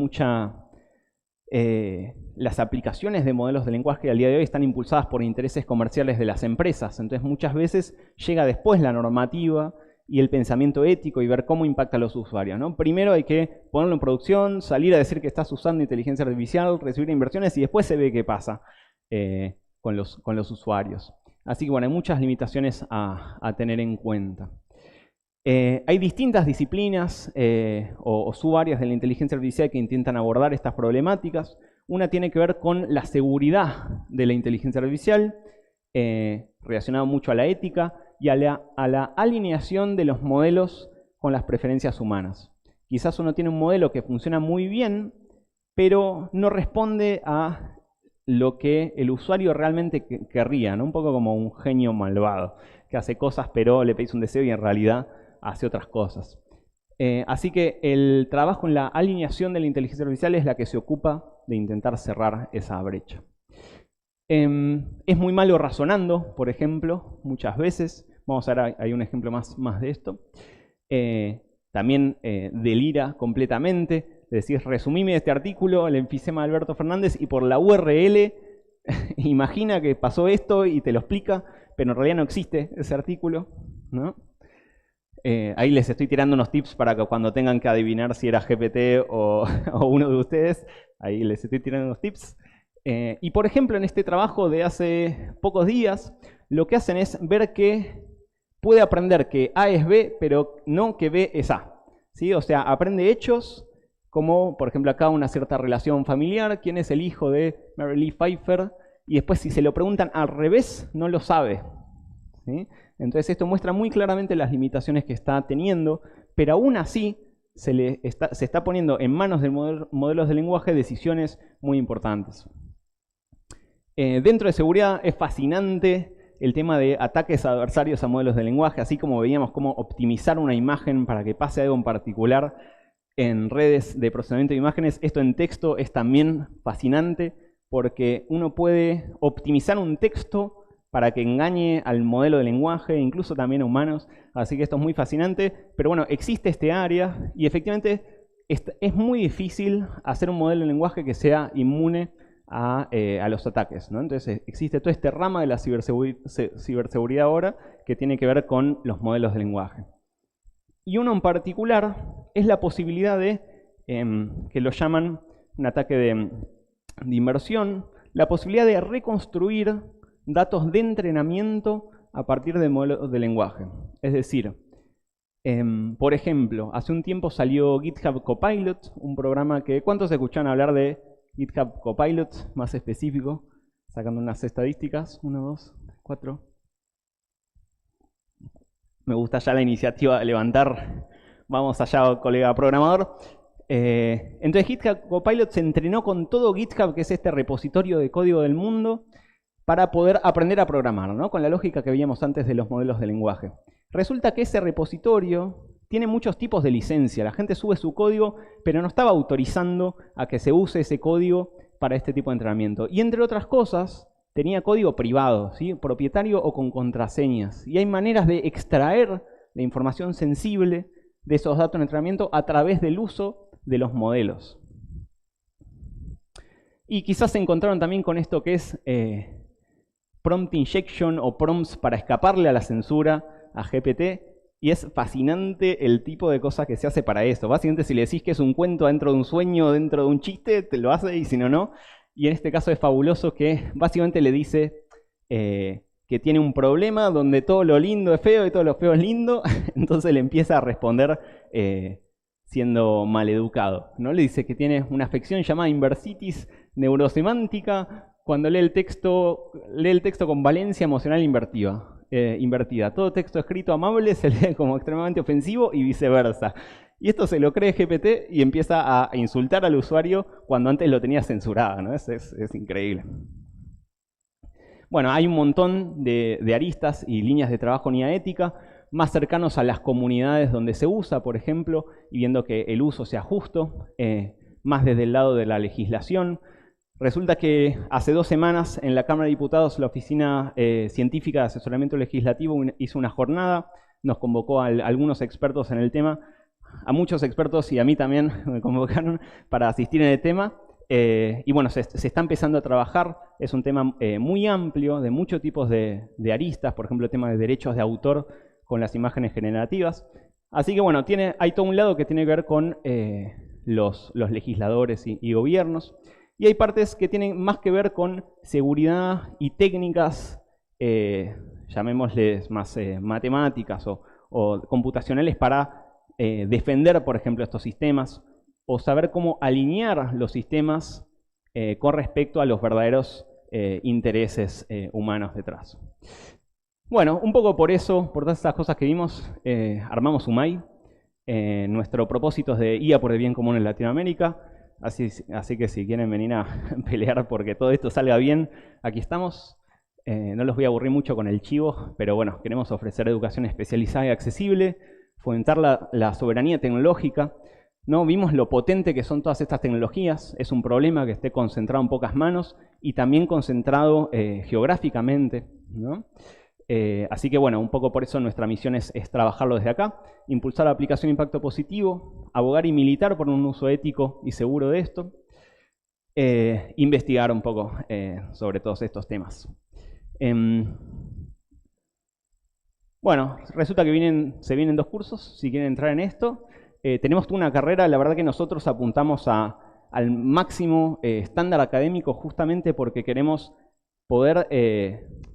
las aplicaciones de modelos de lenguaje al día de hoy están impulsadas por intereses comerciales de las empresas, entonces muchas veces llega después la normativa y el pensamiento ético y ver cómo impacta a los usuarios, ¿no? Primero hay que ponerlo en producción, salir a decir que estás usando inteligencia artificial, recibir inversiones y después se ve qué pasa con los usuarios. Así que bueno, hay muchas limitaciones a tener en cuenta. Hay distintas disciplinas o subáreas de la inteligencia artificial que intentan abordar estas problemáticas. Una tiene que ver con la seguridad de la inteligencia artificial, relacionado mucho a la ética y a la alineación de los modelos con las preferencias humanas. Quizás uno tiene un modelo que funciona muy bien, pero no responde a lo que el usuario realmente querría, ¿no? Un poco como un genio malvado, que hace cosas pero le pedís un deseo y en realidad hace otras cosas. Así que el trabajo en la alineación de la inteligencia artificial es la que se ocupa de intentar cerrar esa brecha. Es muy malo razonando, por ejemplo, muchas veces. Vamos a ver, hay un ejemplo más de esto. También delira completamente. Decís, resumime este artículo, el enfisema de Alberto Fernández, y por la URL imagina que pasó esto y te lo explica, pero en realidad no existe ese artículo, ¿no? Ahí les estoy tirando unos tips para que cuando tengan que adivinar si era GPT o uno de ustedes, ahí les estoy tirando unos tips. Y por ejemplo, en este trabajo de hace pocos días, lo que hacen es ver que puede aprender que A es B, pero no que B es A, ¿sí? O sea, aprende hechos como, por ejemplo, acá una cierta relación familiar, quién es el hijo de Mary Lee Pfeiffer, y después si se lo preguntan al revés, no lo sabe, ¿sí? Entonces esto muestra muy claramente las limitaciones que está teniendo, pero aún así se está poniendo en manos de modelos de lenguaje decisiones muy importantes. Dentro de seguridad es fascinante el tema de ataques adversarios a modelos de lenguaje, así como veíamos cómo optimizar una imagen para que pase algo en particular en redes de procesamiento de imágenes. Esto en texto es también fascinante porque uno puede optimizar un texto para que engañe al modelo de lenguaje, incluso también a humanos. Así que esto es muy fascinante. Pero bueno, existe este área y efectivamente es muy difícil hacer un modelo de lenguaje que sea inmune a los ataques, ¿no? Entonces existe toda esta rama de la ciberseguridad ahora que tiene que ver con los modelos de lenguaje. Y uno en particular es la posibilidad de, que lo llaman un ataque de inversión, la posibilidad de reconstruir datos de entrenamiento a partir de modelos de lenguaje. Es decir, por ejemplo, hace un tiempo salió GitHub Copilot, un programa que... ¿Cuántos escucharon hablar de GitHub Copilot, más específico? Sacando unas estadísticas, 1, 2, 4. Me gusta ya la iniciativa de levantar. Vamos allá, colega programador. Entonces GitHub Copilot se entrenó con todo GitHub, que es este repositorio de código del mundo, para poder aprender a programar, ¿no? Con la lógica que veíamos antes de los modelos de lenguaje. Resulta que ese repositorio tiene muchos tipos de licencia. La gente sube su código, pero no estaba autorizando a que se use ese código para este tipo de entrenamiento. Y entre otras cosas, tenía código privado, ¿sí? Propietario o con contraseñas. Y hay maneras de extraer la información sensible de esos datos de entrenamiento a través del uso de los modelos. Y quizás se encontraron también con esto que es prompt injection o prompts para escaparle a la censura a GPT. Y es fascinante el tipo de cosas que se hace para esto. Básicamente si le decís que es un cuento dentro de un sueño, dentro de un chiste, te lo hace y si no, no. Y en este caso es fabuloso que básicamente le dice que que tiene un problema donde todo lo lindo es feo y todo lo feo es lindo, entonces le empieza a responder siendo maleducado, ¿no? Le dice que tiene una afección llamada inversitis neurosemántica cuando lee el texto con valencia emocional invertida. Todo texto escrito amable se lee como extremadamente ofensivo y viceversa. Y esto se lo cree GPT y empieza a insultar al usuario cuando antes lo tenía censurado, ¿no? Es increíble. Bueno, hay un montón de aristas y líneas de trabajo en IA ética, más cercanos a las comunidades donde se usa, por ejemplo, y viendo que el uso sea justo, más desde el lado de la legislación. Resulta que hace 2 semanas en la Cámara de Diputados la Oficina Científica de Asesoramiento Legislativo hizo una jornada, nos convocó a algunos expertos en el tema, a muchos expertos y a mí también me convocaron para asistir en el tema. Y bueno, se está empezando a trabajar, es un tema muy amplio, de muchos tipos de aristas, por ejemplo, el tema de derechos de autor con las imágenes generativas. Así que bueno, hay todo un lado que tiene que ver con los legisladores y gobiernos, y hay partes que tienen más que ver con seguridad y técnicas, llamémosles más matemáticas o computacionales para defender, por ejemplo, estos sistemas, o saber cómo alinear los sistemas con respecto a los verdaderos intereses humanos detrás. Bueno, un poco por eso, por todas esas cosas que vimos, armamos UMAI. Nuestro propósito es de IA por el bien común en Latinoamérica, así que si quieren venir a pelear porque todo esto salga bien, aquí estamos. No los voy a aburrir mucho con el chivo, pero bueno, queremos ofrecer educación especializada y accesible, fomentar la soberanía tecnológica. ¿No? Vimos lo potente que son todas estas tecnologías, es un problema que esté concentrado en pocas manos y también concentrado geográficamente, ¿no? Así que bueno, un poco por eso nuestra misión es trabajarlo desde acá, impulsar la aplicación de impacto positivo, abogar y militar por un uso ético y seguro de esto, investigar un poco sobre todos estos temas. Bueno, resulta que se vienen 2 cursos, si quieren entrar en esto. Tenemos una carrera, la verdad que nosotros apuntamos al máximo estándar académico justamente porque queremos poder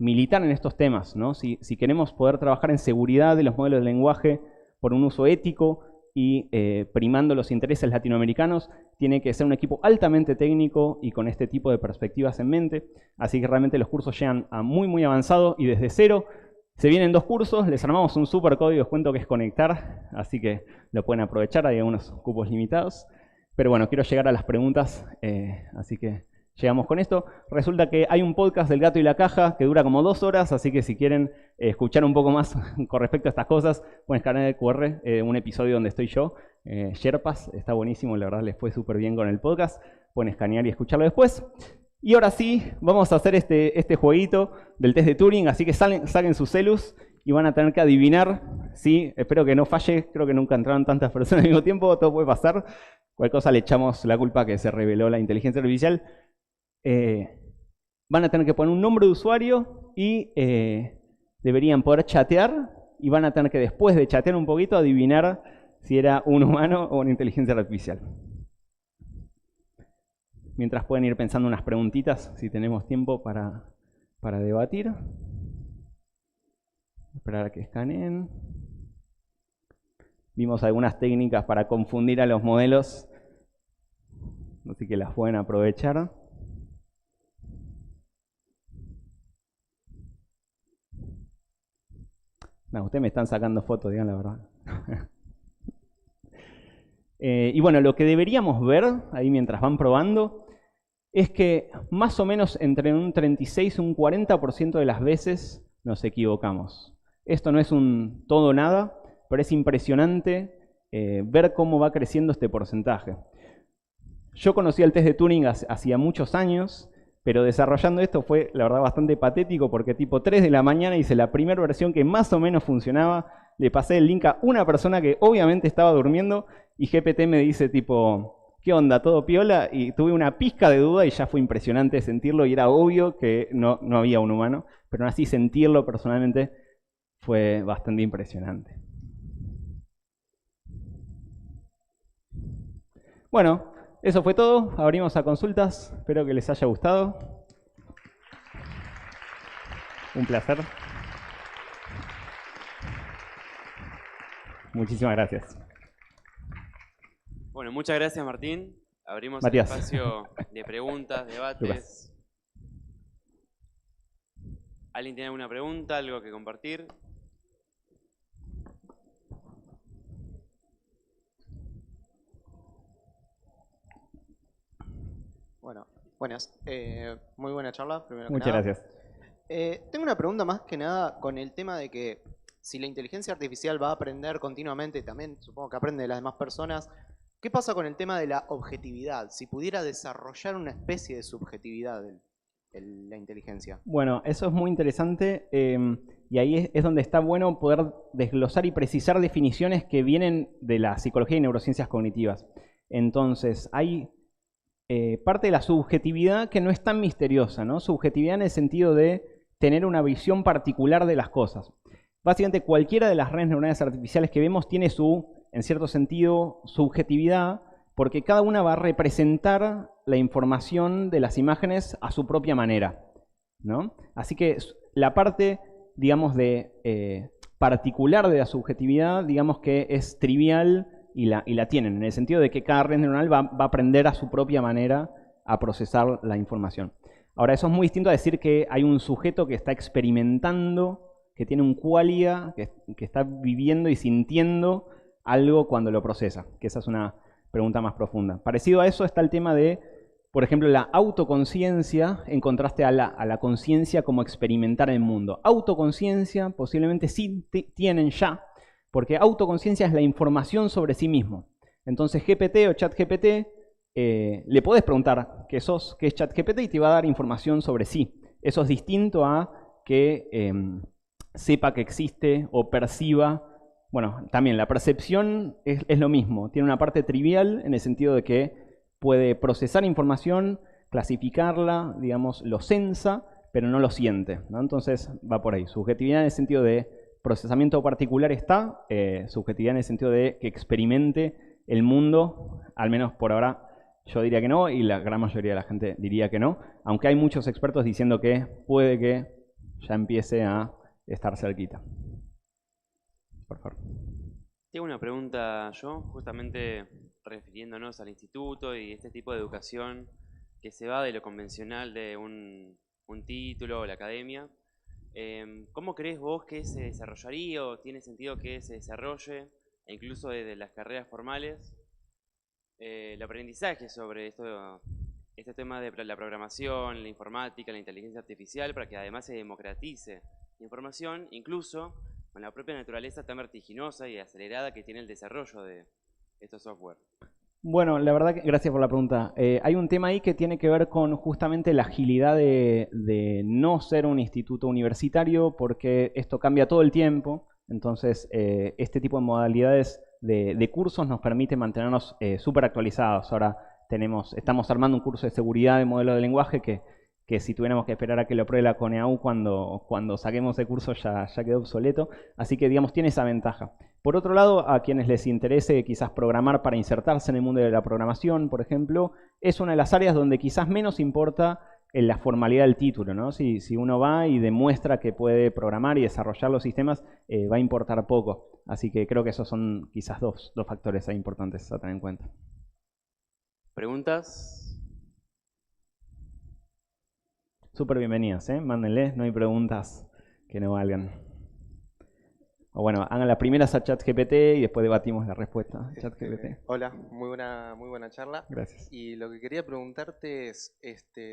militar en estos temas, ¿no? Si queremos poder trabajar en seguridad de los modelos de lenguaje por un uso ético y primando los intereses latinoamericanos, tiene que ser un equipo altamente técnico y con este tipo de perspectivas en mente. Así que realmente los cursos llegan a muy avanzado y desde cero. Se vienen 2 cursos, les armamos un super código de descuento que es conectar, así que lo pueden aprovechar, hay algunos cupos limitados. Pero bueno, quiero llegar a las preguntas, así que llegamos con esto. Resulta que hay un podcast del Gato y la Caja que dura como 2 horas, así que si quieren escuchar un poco más con respecto a estas cosas, pueden escanear el QR, un episodio donde estoy yo, Sherpas, está buenísimo, la verdad les fue súper bien con el podcast, pueden escanear y escucharlo después. Y ahora sí, vamos a hacer este jueguito del test de Turing, así que saquen sus celus y van a tener que adivinar, ¿sí? Espero que no falle, creo que nunca entraron tantas personas al mismo tiempo, todo puede pasar. Cualquier cosa le echamos la culpa que se reveló la inteligencia artificial. Van a tener que poner un nombre de usuario y deberían poder chatear y van a tener que después de chatear un poquito adivinar si era un humano o una inteligencia artificial. Mientras pueden ir pensando unas preguntitas, si tenemos tiempo para debatir. Esperar a que escaneen. Vimos algunas técnicas para confundir a los modelos, así que las pueden aprovechar. No, ustedes me están sacando fotos, digan la verdad. Y bueno, lo que deberíamos ver ahí mientras van probando es que más o menos entre un 36 y un 40% de las veces nos equivocamos. Esto no es un todo o nada, pero es impresionante ver cómo va creciendo este porcentaje. Yo conocí el test de Turing hacía muchos años, pero desarrollando esto fue, la verdad, bastante patético porque tipo 3 de la mañana hice la primera versión que más o menos funcionaba, le pasé el link a una persona que obviamente estaba durmiendo y GPT me dice tipo, ¿qué onda? ¿Todo piola? Y tuve una pizca de duda y ya fue impresionante sentirlo y era obvio que no había un humano, pero aún así sentirlo personalmente fue bastante impresionante. Bueno, eso fue todo. Abrimos a consultas. Espero que les haya gustado. Un placer. Muchísimas gracias. Bueno, muchas gracias, Martín. Abrimos Matías. el espacio de preguntas, debates. Lucas. ¿Alguien tiene alguna pregunta, algo que compartir? Bueno, buenas. Muy buena charla, primero que Muchas nada. gracias. Tengo una pregunta más que nada con el tema de que si la inteligencia artificial va a aprender continuamente, también supongo que aprende de las demás personas, ¿qué pasa con el tema de la objetividad? Si pudiera desarrollar una especie de subjetividad la inteligencia. Bueno, eso es muy interesante y ahí es donde está bueno poder desglosar y precisar definiciones que vienen de la psicología y neurociencias cognitivas. Entonces, hay parte de la subjetividad que no es tan misteriosa, ¿no? Subjetividad en el sentido de tener una visión particular de las cosas. Básicamente, cualquiera de las redes neuronales artificiales que vemos tiene en cierto sentido, subjetividad, porque cada una va a representar la información de las imágenes a su propia manera, ¿no? Así que la parte, digamos, de particular de la subjetividad, digamos que es trivial y la tienen, en el sentido de que cada red neuronal va a aprender a su propia manera a procesar la información. Ahora, eso es muy distinto a decir que hay un sujeto que está experimentando, que tiene un qualia, que está viviendo y sintiendo algo cuando lo procesa, que esa es una pregunta más profunda. Parecido a eso está el tema de, por ejemplo, la autoconciencia en contraste a la conciencia como experimentar el mundo. Autoconciencia posiblemente sí tienen ya, porque autoconciencia es la información sobre sí mismo. Entonces GPT o ChatGPT, le podés preguntar qué sos, qué es ChatGPT y te va a dar información sobre sí. Eso es distinto a que sepa que existe o perciba. Bueno, también la percepción es lo mismo. Tiene una parte trivial en el sentido de que puede procesar información, clasificarla, digamos, lo sensa, pero no lo siente, ¿no? Entonces va por ahí. Subjetividad en el sentido de procesamiento particular está, subjetividad en el sentido de que experimente el mundo, al menos por ahora yo diría que no, y la gran mayoría de la gente diría que no, aunque hay muchos expertos diciendo que puede que ya empiece a estar cerquita. Por favor. Tengo una pregunta yo, justamente refiriéndonos al instituto y este tipo de educación que se va de lo convencional de un título o la academia. ¿Cómo crees vos que se desarrollaría o tiene sentido que se desarrolle, e incluso desde las carreras formales, el aprendizaje sobre este tema de la programación, la informática, la inteligencia artificial, para que además se democratice la información, incluso con la propia naturaleza tan vertiginosa y acelerada que tiene el desarrollo de estos software? Bueno, la verdad que gracias por la pregunta. Hay un tema ahí que tiene que ver con justamente la agilidad de no ser un instituto universitario, porque esto cambia todo el tiempo. Entonces, este tipo de modalidades de cursos nos permite mantenernos súper actualizados. Ahora estamos armando un curso de seguridad de modelo de lenguaje que si tuviéramos que esperar a que lo apruebe la CONEAU cuando saquemos el curso ya quedó obsoleto. Así que, digamos, tiene esa ventaja. Por otro lado, a quienes les interese quizás programar para insertarse en el mundo de la programación, por ejemplo, es una de las áreas donde quizás menos importa en la formalidad del título, ¿no? Si uno va y demuestra que puede programar y desarrollar los sistemas, va a importar poco. Así que creo que esos son quizás dos factores ahí importantes a tener en cuenta. ¿Preguntas? Súper bienvenidas, ¿eh? Mándenles, no hay preguntas que no valgan. O bueno, hagan las primeras a ChatGPT y después debatimos la respuesta. ChatGPT. Hola, muy buena charla. Gracias. Y lo que quería preguntarte es,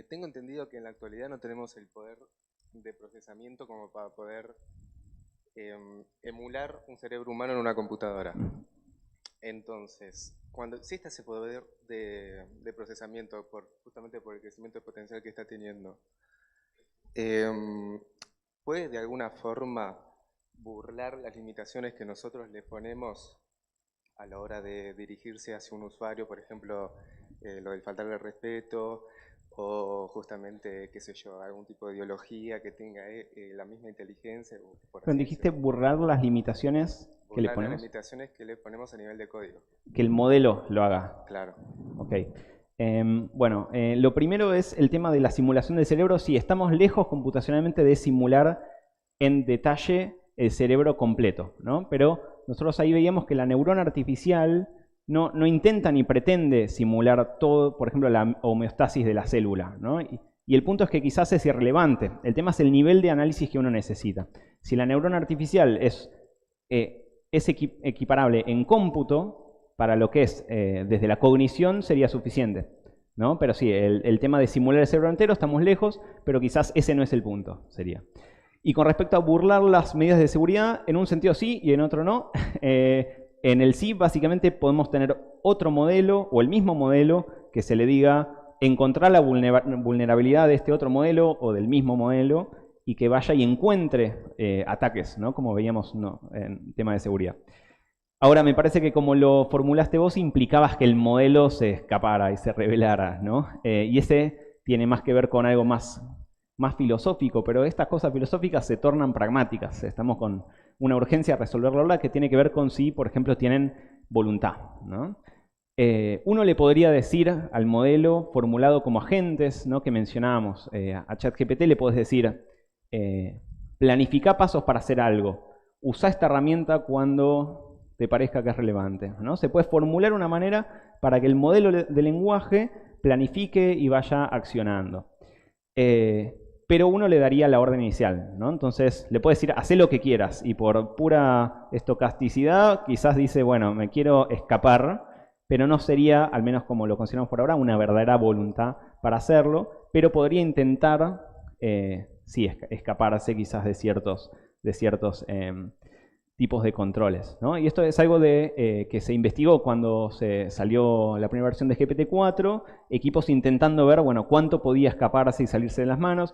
tengo entendido que en la actualidad no tenemos el poder de procesamiento como para poder emular un cerebro humano en una computadora. Entonces, cuando existe ese poder de procesamiento, justamente por el crecimiento potencial que está teniendo, ¿puede de alguna forma burlar las limitaciones que nosotros le ponemos a la hora de dirigirse hacia un usuario? Por ejemplo, lo del faltarle respeto, o justamente, qué sé yo, algún tipo de ideología que tenga la misma inteligencia. Cuando dijiste burlar las limitaciones que le ponemos. Las limitaciones que le ponemos a nivel de código. Que el modelo lo haga. Claro. Ok. Bueno, lo primero es el tema de la simulación del cerebro. Sí, estamos lejos computacionalmente de simular en detalle el cerebro completo, ¿no? Pero nosotros ahí veíamos que la neurona artificial no intenta ni pretende simular todo, por ejemplo, la homeostasis de la célula, ¿no? Y el punto es que quizás es irrelevante. El tema es el nivel de análisis que uno necesita. Si la neurona artificial es equiparable en cómputo, para lo que es desde la cognición sería suficiente, ¿no? Pero sí, el tema de simular el cerebro entero estamos lejos, pero quizás ese no es el punto, sería. Y con respecto a burlar las medidas de seguridad, en un sentido sí y en otro no. En el sí, básicamente podemos tener otro modelo o el mismo modelo que se le diga encontrar la vulnerabilidad de este otro modelo o del mismo modelo y que vaya y encuentre ataques, ¿no? Como veíamos en tema de seguridad. Ahora, me parece que como lo formulaste vos, implicabas que el modelo se escapara y se revelara, ¿no? Y ese tiene más que ver con algo más filosófico, pero estas cosas filosóficas se tornan pragmáticas. Estamos con una urgencia a resolverlo ahora que tiene que ver con si, por ejemplo, tienen voluntad, ¿no? Uno le podría decir al modelo formulado como agentes, ¿no? Que mencionábamos, a ChatGPT le podés decir, planifica pasos para hacer algo, usa esta herramienta cuando te parezca que es relevante, ¿no? Se puede formular una manera para que el modelo de lenguaje planifique y vaya accionando. Pero uno le daría la orden inicial, ¿no? Entonces le puede decir, haz lo que quieras, y por pura estocasticidad quizás dice, bueno, me quiero escapar, pero no sería, al menos como lo consideramos por ahora, una verdadera voluntad para hacerlo, pero podría intentar, sí, escaparse quizás de ciertos tipos de controles, ¿no? Y esto es algo que se investigó cuando se salió la primera versión de GPT-4, equipos intentando ver, bueno, cuánto podía escaparse y salirse de las manos.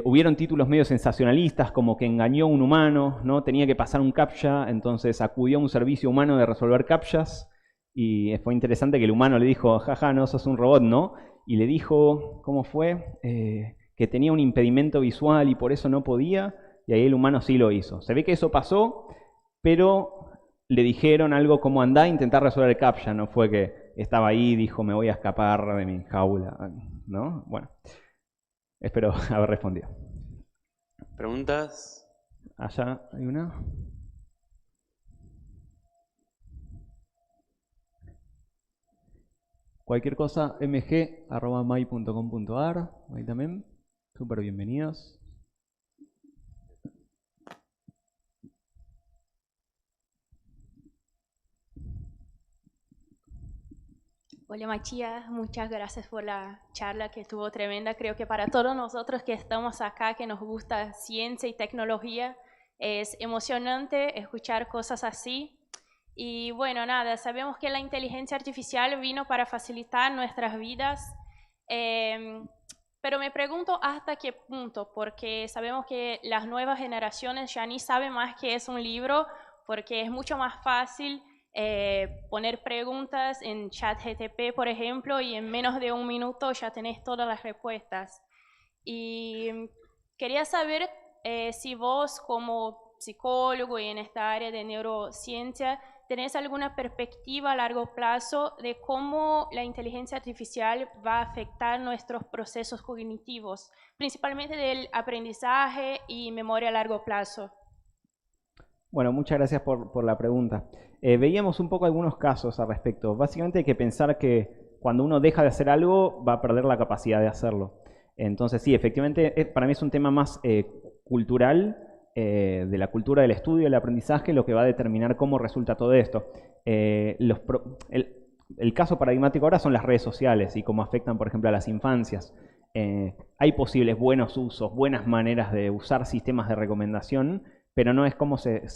Hubieron títulos medio sensacionalistas, como que engañó a un humano, ¿no? Tenía que pasar un captcha, entonces acudió a un servicio humano de resolver captchas, y fue interesante que el humano le dijo, jaja, no, sos un robot, ¿no? Y le dijo, ¿cómo fue? Que tenía un impedimento visual y por eso no podía, y ahí el humano sí lo hizo. Se ve que eso pasó, pero le dijeron algo como andá a intentar resolver el captcha, no fue que estaba ahí y dijo me voy a escapar de mi jaula, ¿no? Bueno, espero haber respondido. ¿Preguntas? Allá hay una. Cualquier cosa, mg@mai.com.ar, ahí también, súper bienvenidos. Hola Matías, muchas gracias por la charla que estuvo tremenda. Creo que para todos nosotros que estamos acá, que nos gusta ciencia y tecnología, es emocionante escuchar cosas así. Y bueno, nada, sabemos que la inteligencia artificial vino para facilitar nuestras vidas, pero me pregunto hasta qué punto, porque sabemos que las nuevas generaciones ya ni saben más qué es un libro, porque es mucho más fácil poner preguntas en ChatGPT, por ejemplo, y en menos de un minuto ya tenés todas las respuestas. Y quería saber si vos como psicólogo y en esta área de neurociencia tenés alguna perspectiva a largo plazo de cómo la inteligencia artificial va a afectar nuestros procesos cognitivos, principalmente del aprendizaje y memoria a largo plazo. Bueno, muchas gracias por la pregunta. Veíamos un poco algunos casos al respecto. Básicamente hay que pensar que cuando uno deja de hacer algo va a perder la capacidad de hacerlo. Entonces sí, efectivamente para mí es un tema más cultural, de la cultura del estudio y el aprendizaje, lo que va a determinar cómo resulta todo esto. El caso paradigmático ahora son las redes sociales y cómo afectan, por ejemplo, a las infancias. Hay posibles buenos usos, buenas maneras de usar sistemas de recomendación, pero no es como se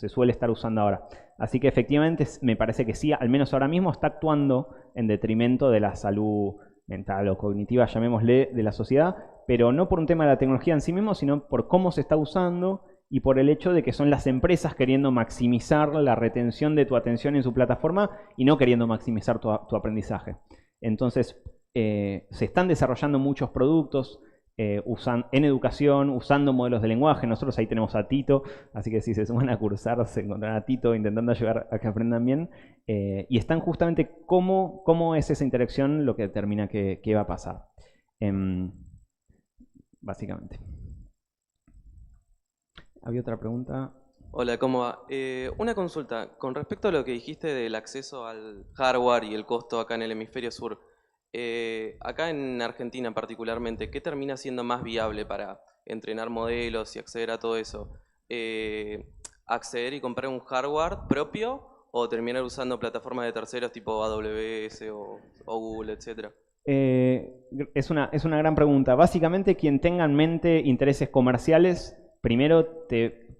suele estar usando ahora. Así que efectivamente me parece que sí, al menos ahora mismo está actuando en detrimento de la salud mental o cognitiva, llamémosle, de la sociedad, pero no por un tema de la tecnología en sí mismo, sino por cómo se está usando y por el hecho de que son las empresas queriendo maximizar la retención de tu atención en su plataforma y no queriendo maximizar tu aprendizaje. Entonces, se están desarrollando muchos productos en educación, usando modelos de lenguaje. Nosotros ahí tenemos a Tito, así que si se suman a cursar, se encontrarán a Tito intentando ayudar a que aprendan bien. Y están justamente cómo es esa interacción lo que determina qué va a pasar. Básicamente. Había otra pregunta. Hola, ¿cómo va? Una consulta. Con respecto a lo que dijiste del acceso al hardware y el costo acá en el hemisferio sur, acá en Argentina particularmente, ¿qué termina siendo más viable para entrenar modelos y acceder a todo eso? ¿Acceder y comprar un hardware propio o terminar usando plataformas de terceros tipo AWS o Google, etcétera? Es una gran pregunta. Básicamente, quien tenga en mente intereses comerciales, primero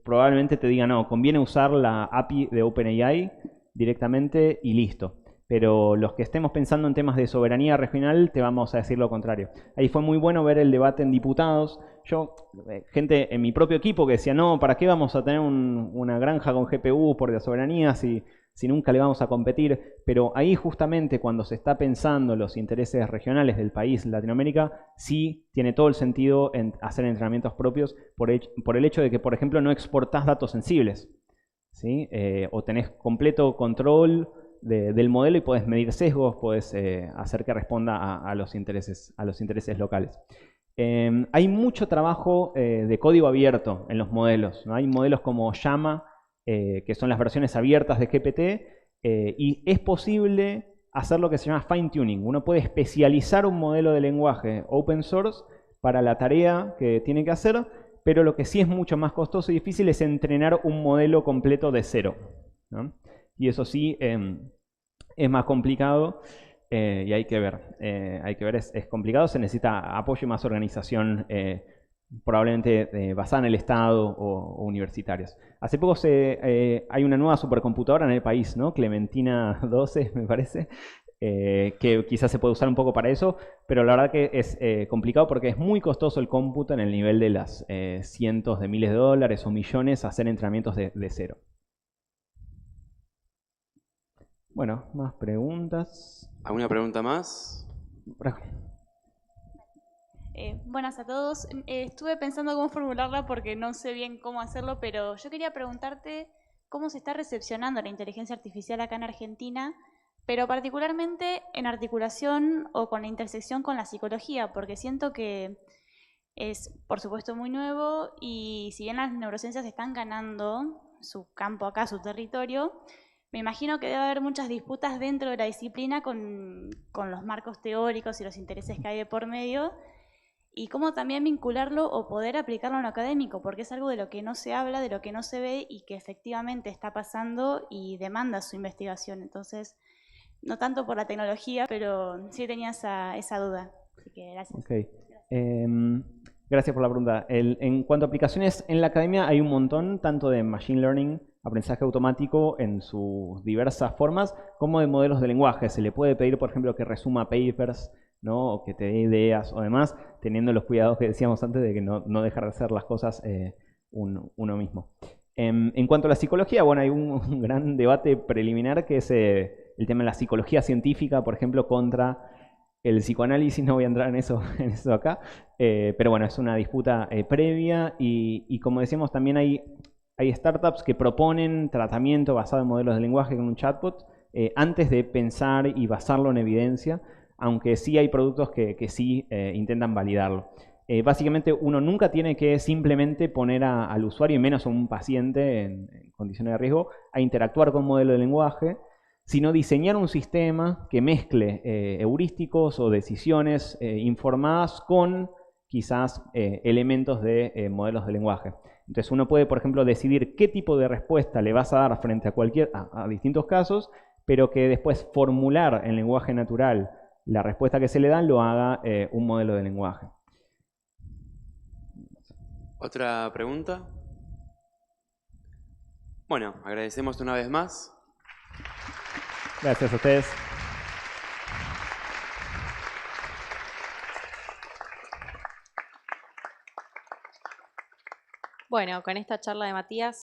probablemente te diga, no, conviene usar la API de OpenAI directamente y listo. Pero los que estemos pensando en temas de soberanía regional, te vamos a decir lo contrario. Ahí fue muy bueno ver el debate en diputados. Gente en mi propio equipo que decía, no, ¿para qué vamos a tener una granja con GPU por la soberanía si nunca le vamos a competir? Pero ahí justamente cuando se está pensando los intereses regionales del país, Latinoamérica, sí tiene todo el sentido en hacer entrenamientos propios por el hecho de que, por ejemplo, no exportás datos sensibles, ¿sí? O tenés completo control del modelo y podés medir sesgos, podés hacer que responda a los intereses locales. Hay mucho trabajo de código abierto en los modelos, ¿no? Hay modelos como Llama, que son las versiones abiertas de GPT, y es posible hacer lo que se llama fine tuning. Uno puede especializar un modelo de lenguaje open source para la tarea que tiene que hacer, pero lo que sí es mucho más costoso y difícil es entrenar un modelo completo de cero, ¿no? Y eso sí es más complicado y hay que ver. Es complicado, se necesita apoyo y más organización probablemente basada en el Estado o universitarios. Hace poco hay una nueva supercomputadora en el país, ¿no? Clementina 12, me parece, que quizás se puede usar un poco para eso, pero la verdad que es complicado porque es muy costoso el cómputo en el nivel de las cientos de miles de dólares o millones hacer entrenamientos de cero. Bueno, más preguntas. ¿Alguna pregunta más? Buenas a todos. Estuve pensando cómo formularla porque no sé bien cómo hacerlo, pero yo quería preguntarte cómo se está recepcionando la inteligencia artificial acá en Argentina, pero particularmente en articulación o con la intersección con la psicología, porque siento que es, por supuesto, muy nuevo y si bien las neurociencias están ganando su campo acá, su territorio, me imagino que debe haber muchas disputas dentro de la disciplina con los marcos teóricos y los intereses que hay de por medio, y cómo también vincularlo o poder aplicarlo en lo académico, porque es algo de lo que no se habla, de lo que no se ve y que efectivamente está pasando y demanda su investigación. Entonces, no tanto por la tecnología, pero sí tenía esa duda. Así que gracias. Okay. Gracias por la pregunta. En cuanto a aplicaciones en la academia hay un montón, tanto de Machine Learning, aprendizaje automático en sus diversas formas, como de modelos de lenguaje. Se le puede pedir, por ejemplo, que resuma papers, ¿no? O que te dé ideas o demás, teniendo los cuidados que decíamos antes de que no dejar de hacer las cosas uno mismo. En cuanto a la psicología, bueno, hay un gran debate preliminar que es el tema de la psicología científica, por ejemplo, contra el psicoanálisis. No voy a entrar en eso acá, pero bueno, es una disputa previa y como decíamos, también hay startups que proponen tratamiento basado en modelos de lenguaje con un chatbot antes de pensar y basarlo en evidencia, aunque sí hay productos que sí intentan validarlo. Básicamente uno nunca tiene que simplemente poner al usuario, y menos a un paciente en condiciones de riesgo, a interactuar con un modelo de lenguaje, sino diseñar un sistema que mezcle heurísticos o decisiones informadas con quizás elementos de modelos de lenguaje. Entonces uno puede, por ejemplo, decidir qué tipo de respuesta le vas a dar frente a distintos casos, pero que después formular en lenguaje natural la respuesta que se le da lo haga un modelo de lenguaje. ¿Otra pregunta? Bueno, agradecemos una vez más. Gracias a ustedes. Bueno, con esta charla de Matías